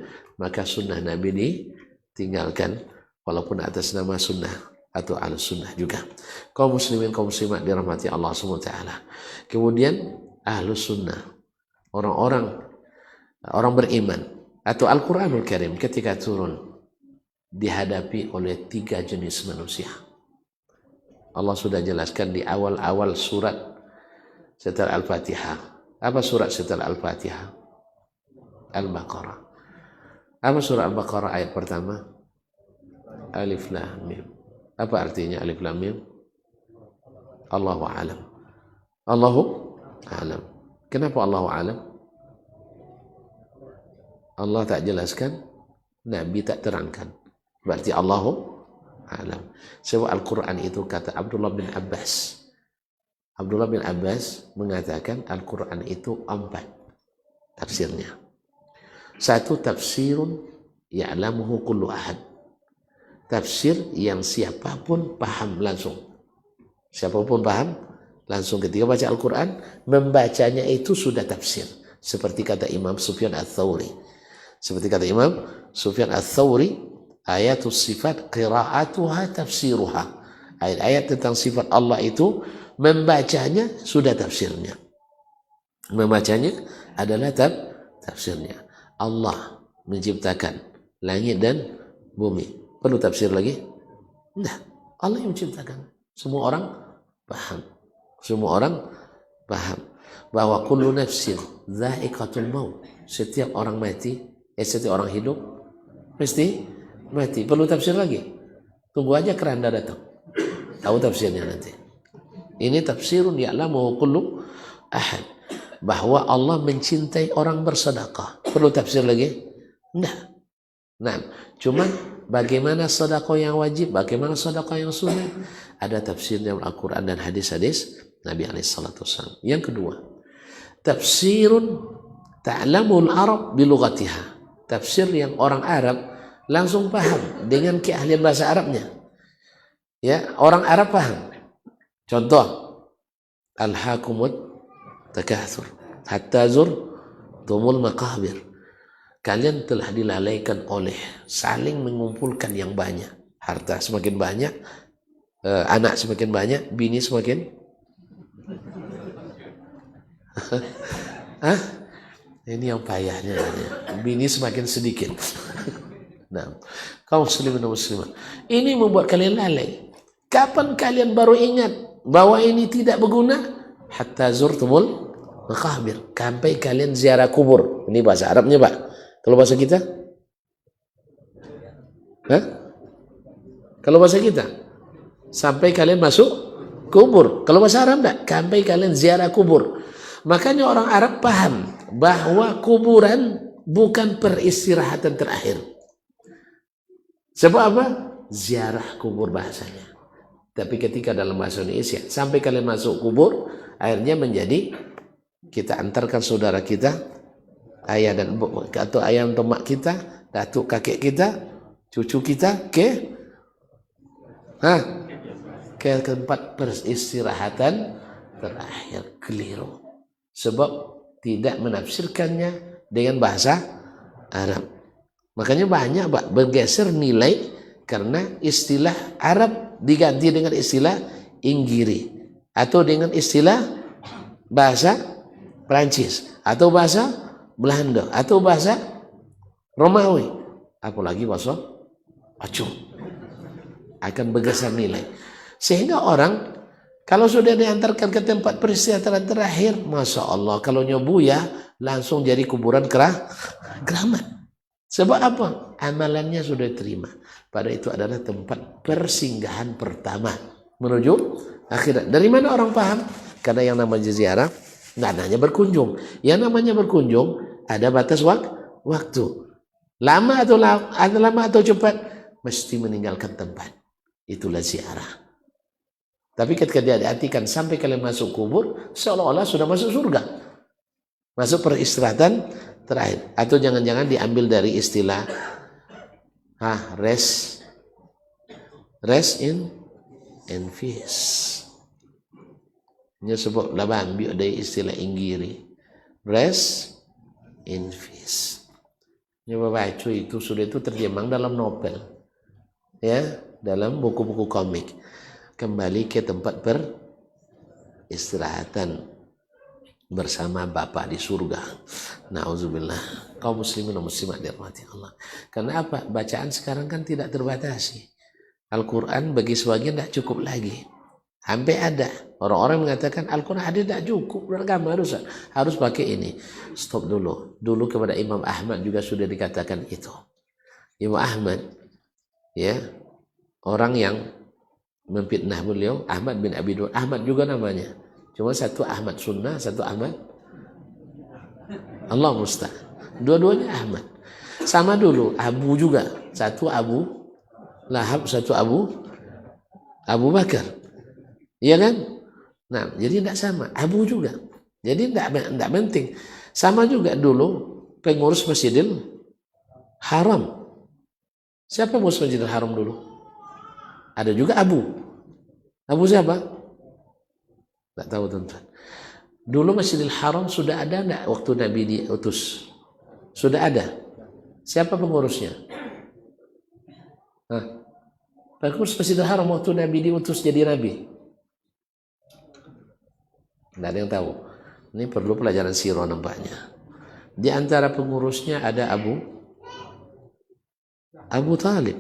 maka sunnah Nabi ditinggalkan, walaupun atas nama sunnah atau Ahlus-Sunnah juga. Kaum muslimin kaum muslimat dirahmati Allah SWT. Kemudian Ahlus-Sunnah, orang beriman atau Al-Quranul Karim ketika turun dihadapi oleh 3 jenis manusia. Allah sudah jelaskan di awal-awal surat setelah Al-Fatihah. Apa surat setelah Al-Fatihah? Al-Baqarah. Apa surah Al-Baqarah ayat pertama? Alif Lam Mim. Apa artinya Alif Lam Mim? Allahu a'lam. Allahu a'lam. Kenapa Allahu a'lam? Allah tak jelaskan, Nabi tak terangkan. Berarti Allahu a'lam. Sebab Al-Quran itu kata Abdullah bin Abbas. Abdullah bin Abbas mengatakan Al-Quran itu 4 tafsirnya. 1 tafsirun ya'lamuhu kullu ahad. Tafsir yang siapapun paham langsung. Siapapun paham langsung ketika baca Al-Quran, membacanya itu sudah tafsir. Seperti kata Imam Sufyan Ats-Tsauri. Seperti kata Imam Sufyan Ats-Tsauri, ayatus sifat qira'atuha tafsiruha. Ayat-ayat tentang sifat Allah itu membacanya sudah tafsirnya. Membacanya adalah tafsirnya. Allah menciptakan langit dan bumi. Perlu tafsir lagi? Nah, Allah yang menciptakan. Semua orang paham. Semua orang paham bahwa kullu nafsin dha'iqatul maut. Setiap orang mati, setiap orang hidup mesti mati. Perlu tafsir lagi? Tunggu aja keranda datang. Tahu tafsirnya nanti. Ini tafsirun ya'lamu kullu ahad. Bahwa Allah mencintai orang bersedekah. Perlu tafsir lagi? Nah, cuman bagaimana sedekah yang wajib, bagaimana sedekah yang sunnah, ada tafsirnya Al-Quran dan hadis-hadis Nabi SAW. Yang kedua, tafsirun ta'lamul Arab bilughatiha. Tafsir yang orang Arab langsung paham dengan keahlian bahasa Arabnya. Ya, orang Arab paham. Contoh, alhaakumut takatsur hatta zurtumul maqabir. Kalian telah dilalaikan oleh saling mengumpulkan yang banyak. Harta semakin banyak, anak semakin banyak, bini semakin ini yang payahnya, bini semakin sedikit. Nah, kaum muslimin dan muslimat, ini membuat kalian lalai. Kapan kalian baru ingat bahwa ini tidak berguna hatta zurtumul maqabir, sampai kalian ziarah kubur. Ini bahasa Arabnya, Pak. Kalau bahasa kita? Hah? Kalau bahasa kita? Sampai kalian masuk kubur. Kalau bahasa Arab enggak? Sampai kalian ziarah kubur. Makanya orang Arab paham bahwa kuburan bukan peristirahatan terakhir. Sebab apa? Ziarah kubur bahasanya. Tapi ketika dalam bahasa Indonesia, sampai kalian masuk kubur, akhirnya menjadi kita antarkan saudara kita, ayah dan ibu, atau ayah atau mak kita, datuk kakek kita, cucu kita ke tempat peristirahatan terakhir. Keliru. Sebab tidak menafsirkannya dengan bahasa Arab. Makanya banyak bergeser nilai karena istilah Arab diganti dengan istilah Inggiri, atau dengan istilah bahasa Prancis, atau bahasa Belanda, atau bahasa Romawi, apalagi bahasa Acung, akan bergeser nilai. Sehingga orang kalau sudah diantarkan ke tempat peristirahatan terakhir, Masya Allah, kalau nyobuya langsung jadi kuburan keramat. Sebab apa? Amalannya sudah diterima. Pada itu adalah tempat persinggahan pertama menuju akhirat. Dari mana orang paham? Karena yang namanya ziarah nggak hanya berkunjung. Yang namanya berkunjung ada batas waktu. Lama atau cepat mesti meninggalkan tempat. Itulah ziarah. Tapi ketika dia diartikan sampai kalian masuk kubur, seolah-olah sudah masuk surga. Masuk peristirahatan terakhir. Atau jangan-jangan diambil dari istilah rest in peace. Ini sebab lah ambil dari istilah Inggiri. Rest in peace. Nyoba baca itu sudah itu terjemah dalam novel. Ya, dalam buku-buku komik. Kembali ke tempat beristirahatan bersama Bapa di surga. Nauzubillah. Kaum muslimin dan muslimat dirahmati Allah. Karena apa? Bacaan sekarang kan tidak terbatasi. Al-Quran bagi sebagian tidak cukup lagi. Sampai ada orang-orang mengatakan Al-Quran ada tidak cukup, beragama harus pakai ini. Stop dulu. Dulu kepada Imam Ahmad juga sudah dikatakan itu. Imam Ahmad, ya, orang yang memfitnah beliau, Ahmad bin Abi Dur. Ahmad juga namanya. Cuma satu Ahmad Sunnah, satu Ahmad Allah Musta'an. Dua-duanya Ahmad. Sama dulu, Abu juga. Satu Abu Lahab, satu Abu Bakar. Iya kan? Nah, jadi tidak sama. Abu juga. Jadi tidak penting. Sama juga dulu pengurus Masjidil Haram. Siapa pengurus Masjidil Haram dulu? Ada juga Abu. Abu siapa? Tidak tahu tuan-tuan. Dulu Masjidil Haram sudah ada enggak waktu Nabi diutus? Sudah ada. Siapa pengurusnya? Pengurus Masjidil Haram waktu Nabi diutus jadi Nabi? Tidak ada yang tahu. Ini perlu pelajaran sirah nampaknya. Di antara pengurusnya ada Abu Talib,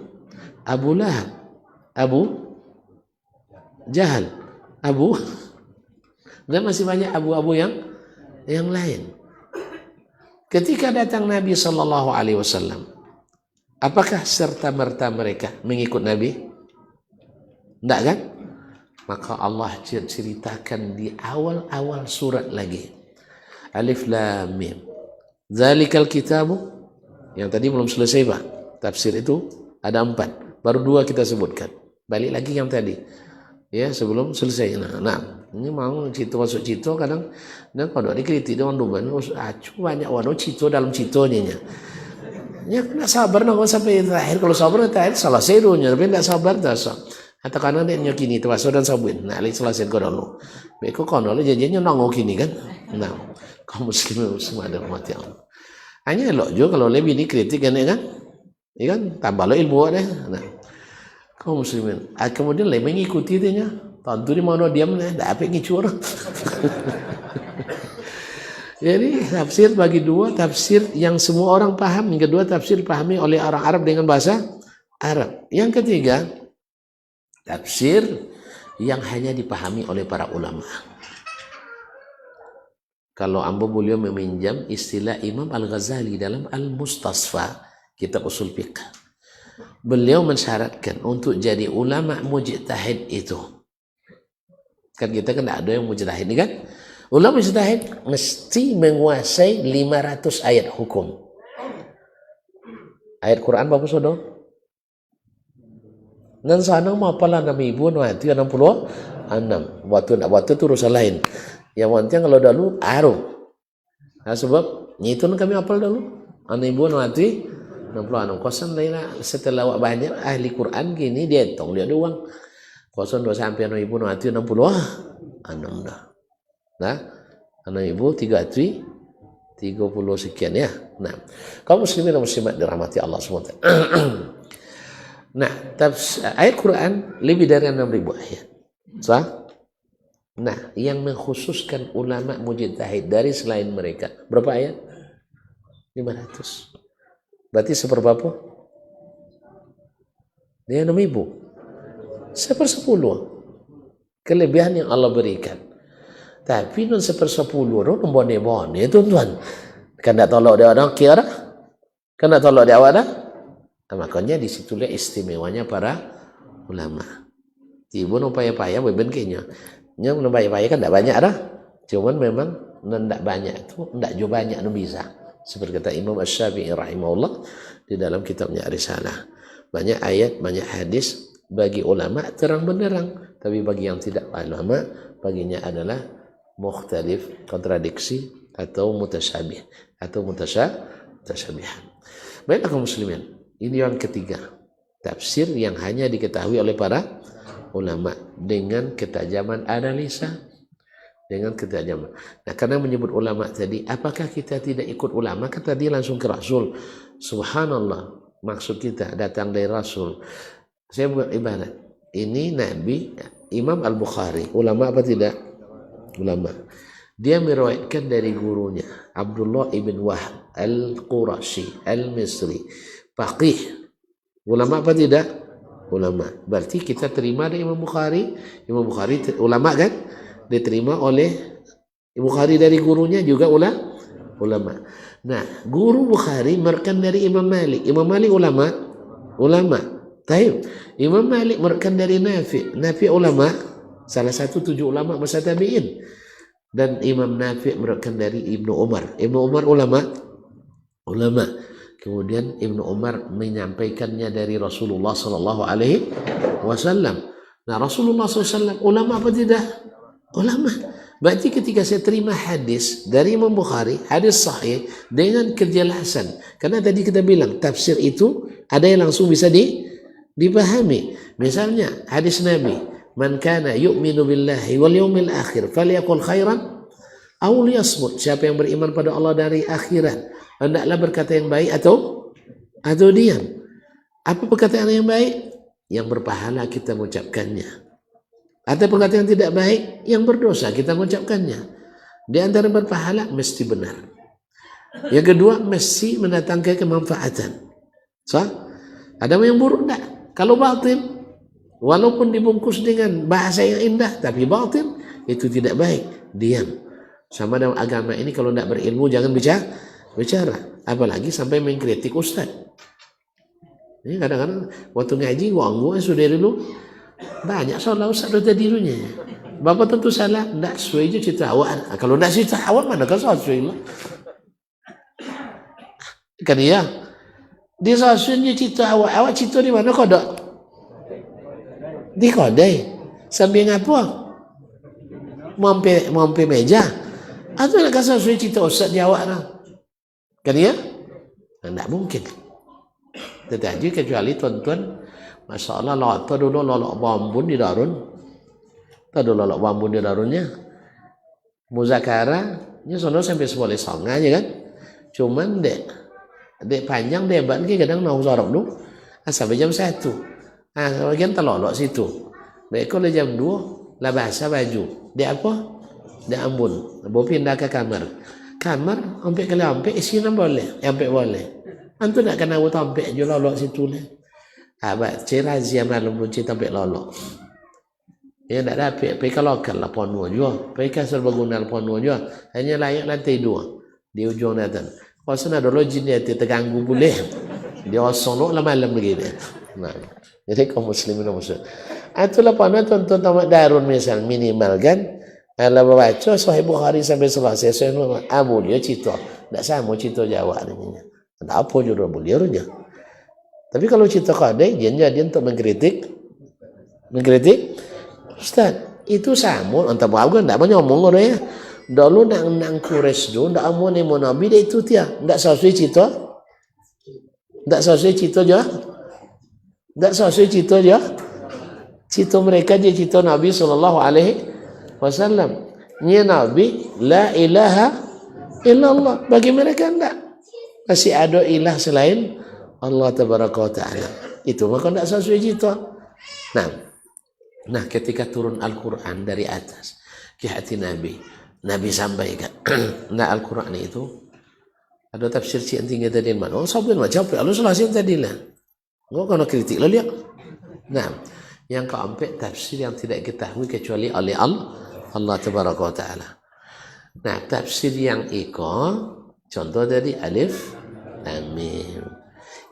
Abu Lahab, Abu Jahal, dan masih banyak abu-abu yang lain. Ketika datang Nabi Sallallahu Alaihi Wasallam, apakah serta-merta mereka mengikut Nabi? Tidak kan? Maka Allah ceritakan di awal-awal surat lagi. Alif Lam Mim. Zalikal kitabu. Yang tadi belum selesai, Pak. Tafsir itu ada 4. Baru 2 kita sebutkan. Balik lagi yang tadi. Ya, sebelum selesai. Nah, ini mau cito masuk cito kadang dan kalau dikritik dengan duban, acu banyak waduh cito dalam citonya. Ya, tidak sabar nak sampai terakhir. Kalau sabar terakhir salah sedunya, tapi tidak sabar dah. Atau karena dia nyokini termasuk dan sabuin. Nah, lagi selesai kodono. Beko kodono janjinya nongol kini kan. Nah, kaum muslimin semua ada mati Allah. Hanya elok juga kalau lebih dikritik kan, ya kan? Ya kan? Tambah lo ilmu deh. Nah, kaum muslimin. Kemudian lebih mengikuti dia. Tentu dia mau diam nih, dah apa ngicur. Jadi tafsir bagi 2, tafsir yang semua orang paham. Yang kedua, tafsir dipahami oleh orang Arab dengan bahasa Arab. Yang ketiga, tafsir yang hanya dipahami oleh para ulama. Kalau ambo beliau meminjam istilah Imam Al-Ghazali dalam Al-Mustasfa, kitab usul fiqh. Beliau mensyaratkan untuk jadi ulama mujtahid itu. Kan kita kan ada yang mujtahid kan? Ulama mujtahid mesti menguasai 500 ayat hukum. Ayat Quran berapa sudah? Dan sana mau apalah 6.066. Waktu itu urusan lain. Yang penting kalau dulu aruh. Nah, sebab itu kami apal dulu. 6.066. Kosan lain setelah banyak ahli Quran gini dia hitung dia doang. 02 sampai 6.066 dah. Nah, 6.030 sekian ya. Nah, kaum muslimin dan muslimat dirahmati Allah SWT. Nah, ayat Quran lebih dari 6.000 ayat. Sah? Nah, yang mengkhususkan ulama mujtahid dari selain mereka berapa ayat? 500. Berarti seperberapa? Dia 6.000. 1/10 kelebihan yang Allah berikan. Tapi non 1/10 non bone-bone tuan-tuan. Kan tak tolak dia orang kira? Kan tak tolak dia awak dah? Nah, makanya disitulah istimewanya para ulama. Tiba non payah-payah beben kayaknya. Nya non payah-payah kan tak banyak dah. Cuman memang non tak banyak itu tak jo banyak non bisa. Seperti kata Imam Asy-Syafi'i rahimahullah di dalam kitabnya Risalah. Banyak ayat, banyak hadis bagi ulama terang benderang, tapi bagi yang tidak ulama baginya adalah mukhtalif, kontradiksi atau mutasyabih atau mutasyabihan. Baiklah kaum muslimin, ini yang ketiga, tafsir yang hanya diketahui oleh para ulama dengan ketajaman analisa, dengan ketajaman. Nah, karena menyebut ulama tadi, apakah kita tidak ikut ulama? Kan tadi langsung ke Rasul. Subhanallah, maksud kita datang dari Rasul. Saya buat ibarat. Ini Nabi Imam Al-Bukhari, ulama apa tidak? Ulama. Dia meriwayatkan dari gurunya Abdullah ibn Wahb Al-Qurashi Al-Misri, faqih. Ulama apa tidak? Ulama. Berarti kita terima dari Imam Bukhari. Imam Bukhari ulama kan? Diterima oleh Imam Bukhari dari gurunya juga ulama. Nah, guru Bukhari merekam dari Imam Malik. Imam Malik ulama. Taib. Imam Malik merekam dari Nafi. Nafi ulama, salah satu 7 ulama masa tabi'in. Dan Imam Nafi merekam dari Ibnu Umar. Ibnu Umar ulama. Kemudian Ibnu Umar menyampaikannya dari Rasulullah sallallahu alaihi wasallam. Nah, Rasulullah SAW ulama apa tidak? Ulama. Berarti ketika saya terima hadis dari Imam Bukhari, hadis sahih dengan kejelasan. Karena tadi kita bilang tafsir itu ada yang langsung bisa dipahami. Misalnya hadis Nabi, "Man kana yu'minu billahi wal yawmil akhir falyaqul khairan aw liyasmut." Siapa yang beriman pada Allah dari akhirat, hendaklah berkata yang baik atau diam. Apa perkataan yang baik? Yang berpahala kita mengucapkannya. Atau perkataan yang tidak baik, yang berdosa kita mengucapkannya. Di antara berpahala mesti benar. Yang kedua mesti mendatangkan kemanfaatan. Ada yang buruk enggak? Kalau batil, walaupun dibungkus dengan bahasa yang indah, tapi batil itu tidak baik. Diam. Sama dalam agama ini kalau tidak berilmu jangan bicara. Apalagi sampai mengkritik ustaz. Ini kadang-kadang waktu ngaji gua sudah dulu banyak salah ustaz sudah dirinya. Bapak tentu salah, tidak sesuai je cerita awak. Kalau tidak cerita awak mana kan sesuai lah. Kan iya. Dia sesuai cerita awak cerita di mana kodok? Di kodai. Sambil ngapa? Mampi meja. Atau nak kasih sesuai cerita ustaz di awak lah. Kan iya? Tidak mungkin. Tetapi kecuali tuan-tuan, Masya Allah, lotto dulu lolok bambun di darun. Tahu dulu lolok bambun di darunnya. Muzakaranya sono sampai 10 aja kan. Cuman dek panjang debat ki kadang mau sorok dulu. Sampai jam 1. Bagian terlolok situ. Dek kalau jam 2 lah bahasa baju. Dek apa? Dek ambun. Bawa pindah ke kamar. Kamar sampai ke lampe isi boleh. Sampai boleh. Antu nak kena sampai je lolok situ lah. Abak cerazia malam lunci sampai lolok. Ya tak ada PK lokal lah puan dua juga. PK serbaguna puan dua juga. Hanya layak lantai 2 di ujung datang. Kalau sana ada login dia terganggu boleh. Dia osong lah malam begini. Nah, jadi kaum muslimin dan muslim. Itulah pada tuan-tuan tamat darun misal minimal kan. Kalau baca Sahih Bukhari sampai selesai Sahih Abu dia cerita. Tak sama cerita Jawa ni. Tak apa juga boleh aja. Tapi kalau cerita kadai dia jadi untuk mengkritik Ustaz, itu sama antara buat kan tak banyak omong orang ya. Dulu nang kures dulu ndak amo ni mo nabi dia itu dia. Ndak sesuai cerita. Ndak sesuai cerita je. Ndak sesuai cerita je. Cerita mereka je cerita Nabi sallallahu alaihi wasallam. Nya Nabi la ilaha illallah. Bagi mereka ndak. Masih ada ilah selain Allah tabaraka wa taala. Itu maka ndak sesuai cerita. Nah, ketika turun Al-Quran dari atas ke hati Nabi sampaikan. Nah, Al-Quran itu ada tafsir yang tinggi tadi mana? Oh, sabar macam apa? Lalu selesai tadi lah. Gua kena kritik lah lihat. Nah, yang keempat tafsir yang tidak diketahui kecuali oleh Allah Tabaraka wa Taala. Nah, tafsir yang contoh tadi alif lam mim.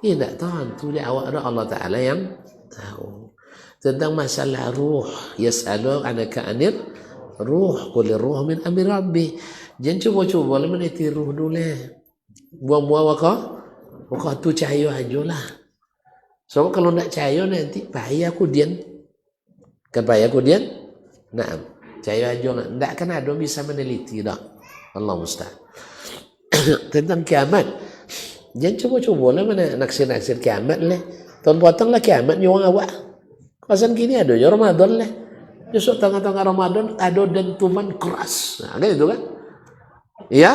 Ini tak tahu tu dia awak ada Allah Taala yang tahu. Tentang masalah ruh, yas'alu anaka anir ruh, qul ruh min amri rabbi. Jangan cuba-cuba meniti ruh dulu. Buang-buang waka tu cahaya ajalah. So kalau nak cahaya nanti bahaya kemudian. Kan bahaya kemudian? Naam. Cahaya aja ndak kan ada bisa meneliti dah. Allah musta'an. Tentang kiamat. Jangan cuba-cuba mana naksir kiamat lah. Tahun potonglah kiamat nyuang awak. Kawasan kini ada ya Ramadan lah. Besok tengah-tengah Ramadan ada dentuman keras. Nah, kan itu kan? Iya.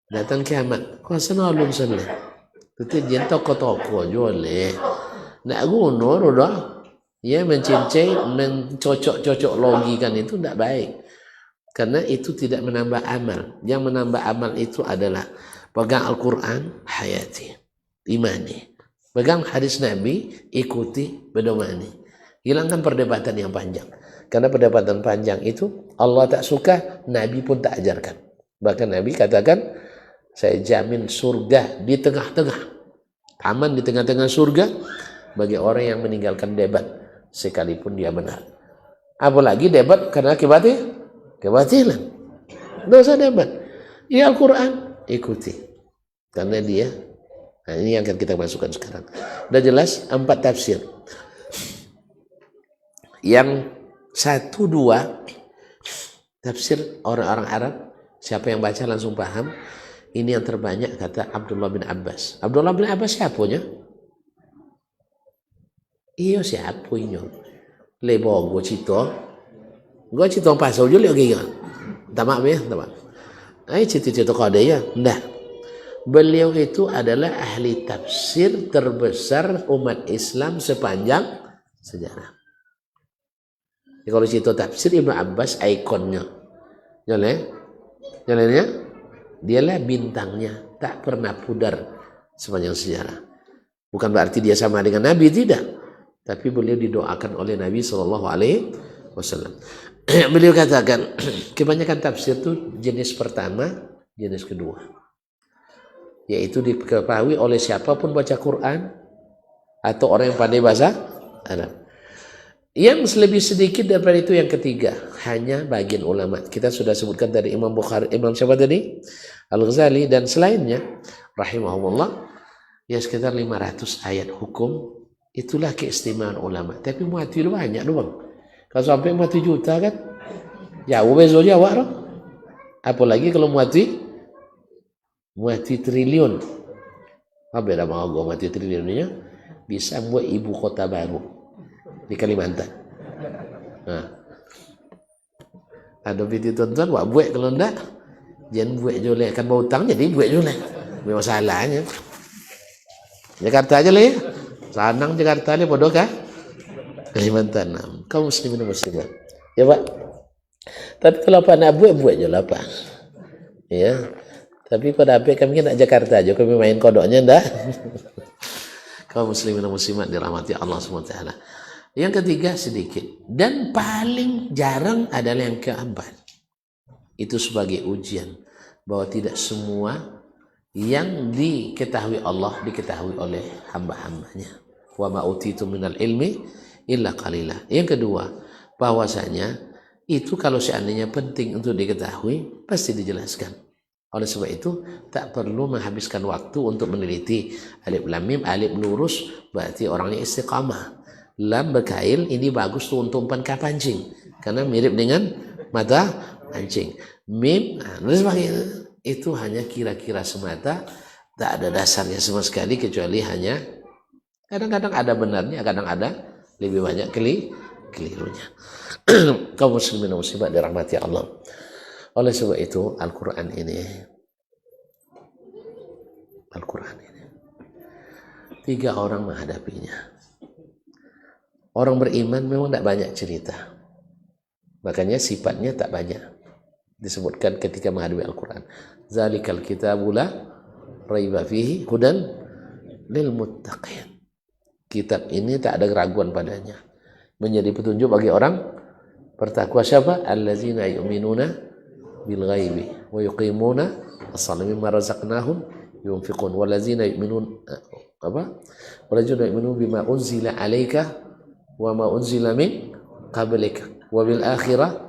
Datang kiamat. Kawasan alun sana. Itu dia toko-toko jual leh. Nak guna dah. Ya mencincai, mencocok-cocok logikan itu tidak baik. Karena itu tidak menambah amal. Yang menambah amal itu adalah pegang Al-Quran, hayati, imani. Pegang hadis Nabi, ikuti, berdomani. Hilangkan perdebatan yang panjang. Karena perdebatan panjang itu Allah tak suka, Nabi pun tak ajarkan. Bahkan Nabi katakan, saya jamin surga di tengah-tengah. Aman di tengah-tengah surga bagi orang yang meninggalkan debat sekalipun dia benar. Apalagi debat karena kebatilan. Dosa debat. Ya Al-Quran, ikuti. Karena dia, nah ini yang akan kita masukkan sekarang. Sudah jelas 4 tafsir. Yang 1, 2 tafsir orang-orang Arab, siapa yang baca langsung paham. Ini yang terbanyak kata Abdullah bin Abbas. Abdullah bin Abbas siapanya? Iyo siapa ini? Lebo gue cerita pasal je lagi kan? Tamak ya, tamak. Cerita kau ada ya? Nah, beliau itu adalah ahli tafsir terbesar umat Islam sepanjang sejarah. Kalau cerita tafsir Ibnu Abbas ikonnya, jalannya, dialah bintangnya, tak pernah pudar sepanjang sejarah. Bukan berarti dia sama dengan Nabi, tidak. Tapi beliau didoakan oleh Nabi SAW. Beliau katakan, kebanyakan tafsir itu jenis pertama, jenis kedua. Yaitu diketahui oleh siapapun baca Quran atau orang yang pandai bahasa Arab. Yang lebih sedikit daripada itu yang ketiga, hanya bagian ulama. Kita sudah sebutkan dari Imam Bukhari, Imam siapa tadi? Al-Ghazali dan selainnya rahimahumullah. Ya sekitar 500 ayat hukum. Itulah keistimewaan ulama. Tapi muati lu banyak lu bang. Kalau sampai muati juta kan, jauh bezo jawab loh. Apalagi kalau muati triliun. Apa dah mau gua muati triliunnya? Bisa buat ibu kota baru di Kalimantan. Nah, ada video tuan-tuan buat kalau enggak jangan buat jolek kan mau hutang jadi buat jolek. Masalahnya Jakarta aja lah ya. Sanang Jakarta ni bodoh kah? Kalimantan. Kau muslimin muslimat. Ya Pak. Tapi kalau apa nak buat je lah Pak. Ya. Tapi pada apa kami nak Jakarta aja kami main kodoknya enggak. Kau muslimin muslimat dirahmati Allah SWT. Yang ketiga sedikit. Dan paling jarang adalah yang keempat. Itu sebagai ujian bahwa tidak semua yang diketahui Allah diketahui oleh hamba-hambanya. Wa ma utitu minal ilmi illa qalila. Yang kedua, bahwasanya itu kalau seandainya penting untuk diketahui pasti dijelaskan. Oleh sebab itu tak perlu menghabiskan waktu untuk meneliti alif lam mim, alif lurus berarti orangnya istiqamah. Lam berkail ini bagus tuh untuk umpan kapancing karena mirip dengan mata pancing. Mim, dan sebagainya itu hanya kira-kira semata, tak ada dasarnya sama sekali kecuali hanya kadang-kadang ada benarnya, kadang ada lebih banyak kelirunya. Kaum muslimin dan muslimat dirahmati Allah. Oleh sebab itu Al-Quran ini 3 orang menghadapinya. Orang beriman memang tidak banyak cerita, makanya sifatnya tak banyak disebutkan ketika menghadapi Al-Quran. Zalikal kitabu la raiba fihi hudan lil muttaqin. Kitab ini tak ada keraguan padanya, menjadi petunjuk bagi orang bertakwa. Siapa? Allazina yu'minuna bil ghaibi wa yuqimuna as-salata mimma razaqnahum yunfiqun wallazina yu'minun wallazina yu'minun bima unzila 'alaika wa ma unzila min qablika wa bil akhirah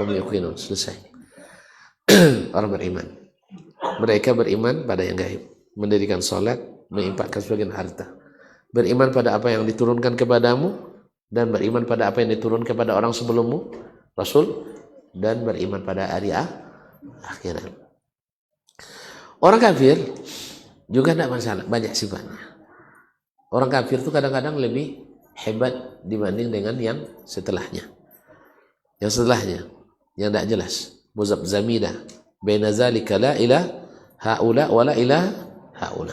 hum yuqinun. Selesai. Orang beriman, mereka beriman pada yang gaib, mendirikan salat, menginfakkan sebagian harta, beriman pada apa yang diturunkan kepadamu, dan beriman pada apa yang diturunkan kepada orang sebelummu, Rasul, dan beriman pada hari akhirat. Orang kafir juga tidak masalah, banyak sifatnya. Orang kafir itu kadang-kadang lebih hebat dibanding dengan yang setelahnya. Yang setelahnya, yang tidak jelas. Muzabzamina, baina zalika la ilah haula wa la ilah haula.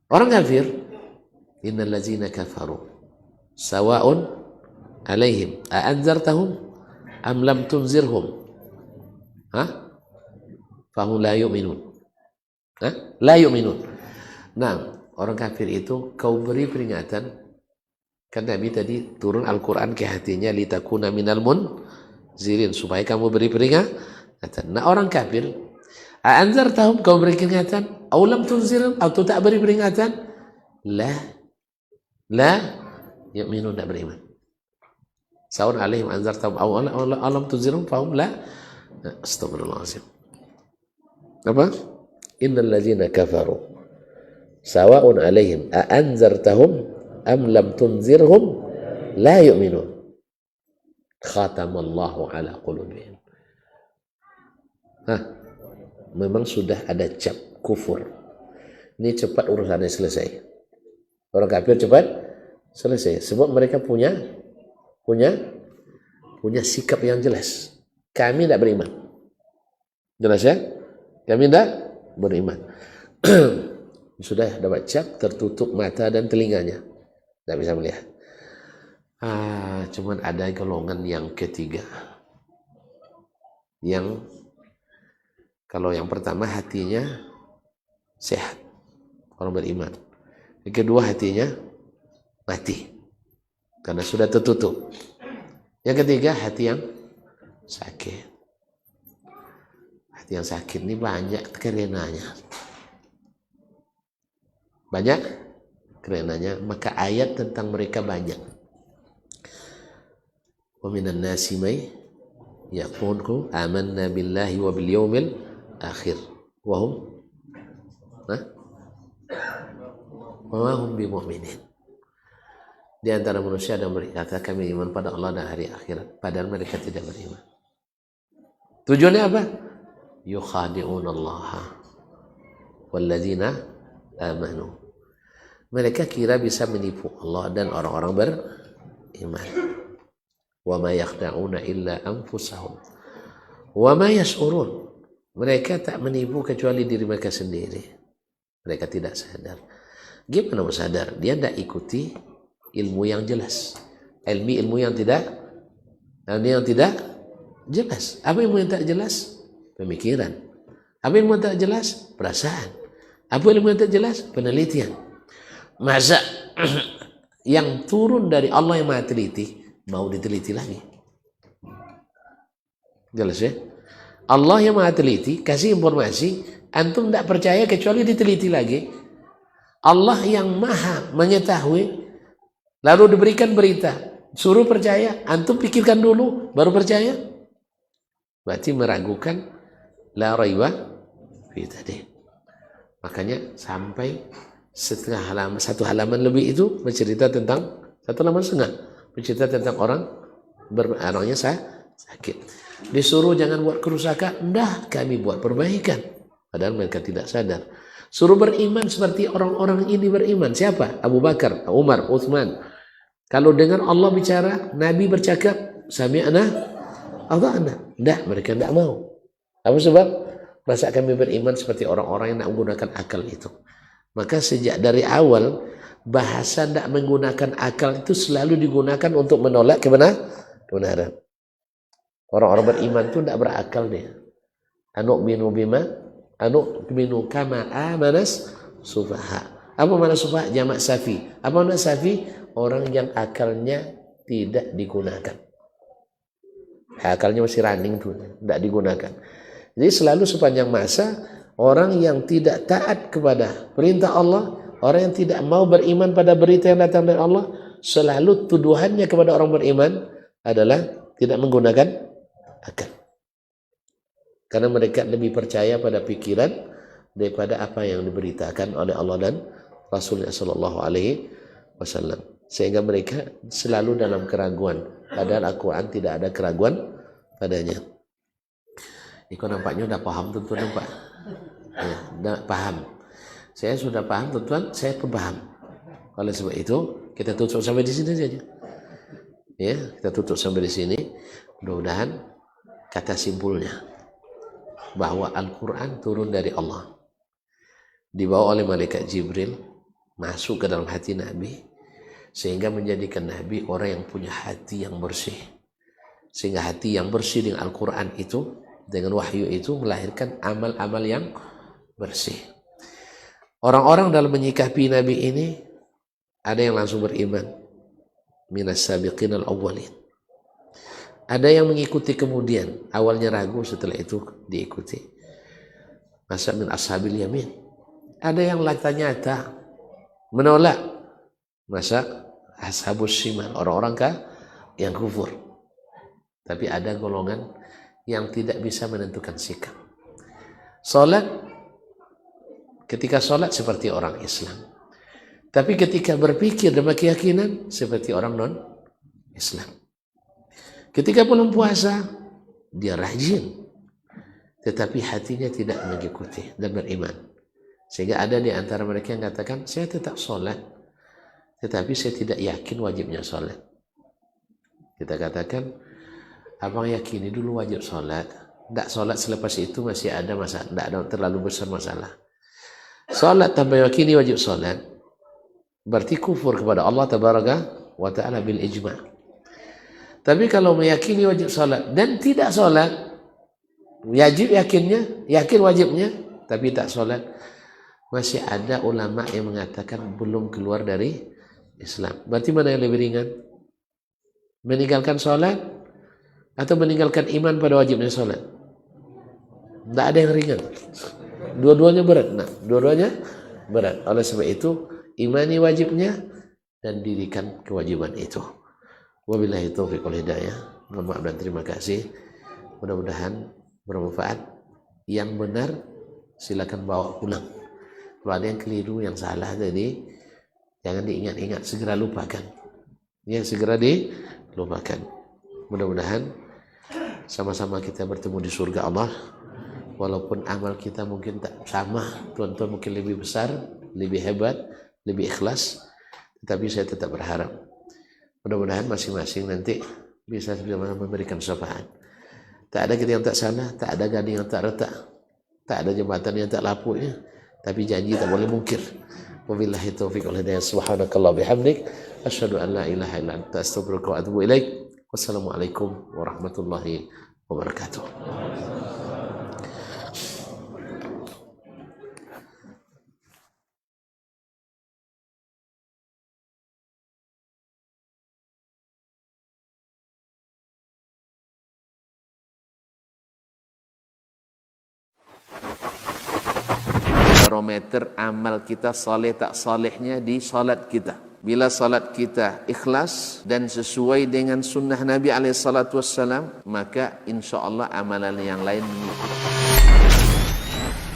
Orang kafir, innal ladzina kafaru sawa'un alaihim a anzartahum am lam tunzirhum fahum la yu'minun. La yu'minun. Nah, orang kafir itu kau beri peringatan, kan Nabi tadi turun Al-Quran ke hatinya litakuna minal munzirin, supaya kamu beri peringatan. Nah, orang kafir, anzartahum, kau beri peringatan, aw lam tunzirhum, atau tak beri peringatan, la yu'minun, tak beriman. Saun alaihim anzartahum aw lam tunzirhum fahum la. Astagfirullahaladzim. Apa? Innal ladzina kafaru sawa'un alaihim a anzartahum am lam tunzirhum la yu'minun khatamallahu ala qulubihim. Memang sudah ada cap kufur. Ini cepat urusannya selesai. Orang kafir cepat selesai sebab mereka punya sikap yang jelas. Kami tidak beriman. Jelas ya? Kami tidak beriman. Sudah dapat cap, tertutup mata dan telinganya, tidak bisa melihat. Cuman ada golongan yang ketiga, yang kalau yang pertama hatinya sehat, orang beriman. Yang kedua hatinya mati karena sudah tertutup. Yang ketiga hati yang sakit. Hati yang sakit ini banyak kerenanya. Banyak kerenanya, maka ayat tentang mereka banyak. Wa minan nasi may yaqulu amanna billahi wa bil yaumil akhir wa hum bimu'minin. Di antara manusia ada yang berkata kami iman pada Allah dan hari akhirat, padahal mereka tidak beriman. Tujuannya apa? Yukhadi'un Allah walladzina amanu. Mereka kira bisa menipu Allah dan orang-orang beriman. Wa ma yakhda'una illa anfusahum wa ma yash'urun. Mereka tak menipu kecuali diri mereka sendiri. Mereka tidak sadar. Gimana mau sadar? Dia tidak ikuti ilmu yang jelas. Ilmu yang tidak jelas. Apa ilmu yang tak jelas? Pemikiran. Apa ilmu yang tak jelas? Perasaan. Apa ilmu yang tak jelas? Penelitian. Masa yang turun dari Allah yang maha teliti, mau diteliti lagi. Jelas ya? Allah yang maha teliti kasih informasi, antum tidak percaya kecuali diteliti lagi. Allah yang maha mengetahui lalu diberikan berita, suruh percaya, antum pikirkan dulu baru percaya. Berarti meragukan la raiba fi tadi. Makanya sampai satu halaman lebih itu bercerita tentang, satu halaman setengah bercerita tentang orangnya sakit. Disuruh jangan buat kerusakan, dah kami buat perbaikan. Padahal mereka tidak sadar. Suruh beriman seperti orang-orang ini beriman. Siapa? Abu Bakar, Umar, Uthman. Kalau dengar Allah bicara, Nabi bercakap, sami'na, ata'na. Dah, mereka tidak mau. Apa sebab? Masa kami beriman seperti orang-orang yang nak menggunakan akal itu. Maka sejak dari awal, bahasa tidak menggunakan akal itu selalu digunakan untuk menolak kebenaran. Orang-orang beriman itu tidak berakal dia. Anu'minu kama amanas sufaha. Apa mana sufaha? Jamak safi. Apa mana safi? Orang yang akalnya tidak digunakan. Akalnya masih running tuh, tidak digunakan. Jadi selalu sepanjang masa orang yang tidak taat kepada perintah Allah, orang yang tidak mau beriman pada berita yang datang dari Allah, selalu tuduhannya kepada orang beriman adalah tidak menggunakan akal. Karena mereka lebih percaya pada pikiran daripada apa yang diberitakan oleh Allah dan Rasulullah Sallallahu Alaihi Wasallam. Sehingga mereka selalu dalam keraguan. Padahal Al-Quran tidak ada keraguan padanya. Iko nampaknya udah paham tuan-tuan nampak? Ya, udah paham. Saya sudah paham tuan-tuan, saya pun paham. Oleh sebab itu kita tutup sampai di sini saja. Ya, kita tutup sampai di sini. Mudah-mudahan kata simpulnya bahwa Al-Quran turun dari Allah, dibawa oleh malaikat Jibril, masuk ke dalam hati Nabi, sehingga menjadikan Nabi orang yang punya hati yang bersih. Sehingga hati yang bersih dengan Al-Quran itu, dengan wahyu itu melahirkan amal-amal yang bersih. Orang-orang dalam menyikapi Nabi ini, ada yang langsung beriman, minas sabiqin al-awwalin. Ada yang mengikuti kemudian, awalnya ragu, setelah itu diikuti. Masa min ashabil yamin. Ada yang lata nyata menolak. Masa ashabus shimal, orang-orang yang kufur. Tapi ada golongan yang tidak bisa menentukan sikap. Salat, ketika salat seperti orang Islam. Tapi ketika berpikir dan berkeyakinan seperti orang non-Islam. Ketika belum puasa, dia rajin. Tetapi hatinya tidak mengikuti dan beriman. Sehingga ada di antara mereka yang katakan, saya tetap sholat, tetapi saya tidak yakin wajibnya sholat. Kita katakan, abang yakini dulu wajib sholat. Tidak sholat selepas itu masih ada masalah. Tidak ada terlalu besar masalah. Sholat tanpa yakini wajib sholat, berarti kufur kepada Allah Tabaraka wa Ta'ala bil ijma'. Tapi kalau meyakini wajib sholat dan tidak sholat, wajib yakinnya, yakin wajibnya, tapi tak sholat, masih ada ulama yang mengatakan belum keluar dari Islam. Berarti mana yang lebih ringan? Meninggalkan sholat atau meninggalkan iman pada wajibnya sholat? Tidak ada yang ringan. Dua-duanya berat. Nah, dua-duanya berat. Oleh sebab itu, imani wajibnya dan dirikan kewajiban itu. Wabillahi taufiq wal hidayah. Mohon maaf dan terima kasih. Mudah-mudahan bermanfaat. Yang benar silakan bawa pulang. Kalau ada yang keliru, yang salah tadi, jangan diingat-ingat, segera lupakan. Yang segera dilupakan. Mudah-mudahan sama-sama kita bertemu di surga Allah. Walaupun amal kita mungkin tak sama, tuan-tuan mungkin lebih besar, lebih hebat, lebih ikhlas, tetapi saya tetap berharap mudah-mudahan masing-masing nanti bisa memberikan syafaat. Tak ada kita yang tak salah, tak ada gading yang tak retak, tak ada jembatan yang tak lapuk ya. Tapi janji tak boleh mungkir. Wabillahi taufiq wal hidayah. Subhanakallah bihamdik, asyhadu an la ilaha illa anta, astaghfiruka wa atubu ilaik. Wassalamualaikum warahmatullahi wabarakatuh. barometer amal kita saleh tak salehnya di salat kita. Bila salat kita ikhlas dan sesuai dengan sunnah Nabi SAW, maka insya Allah amalan yang lain mengikuti.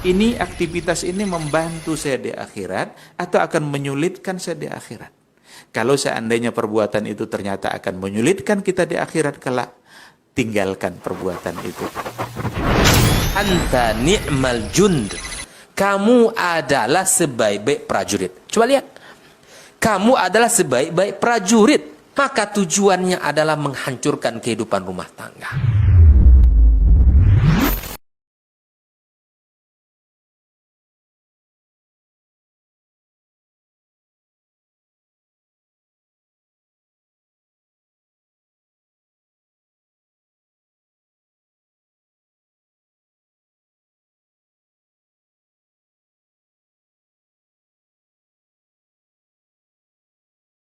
Ini aktivitas ini membantu saya di akhirat atau akan menyulitkan saya di akhirat? Kalau seandainya perbuatan itu ternyata akan menyulitkan kita di akhirat kelak, tinggalkan perbuatan itu. Anta ni'mal jund. Kamu adalah sebaik-baik prajurit. Coba lihat. Kamu adalah sebaik-baik prajurit. Maka tujuannya adalah menghancurkan kehidupan rumah tangga.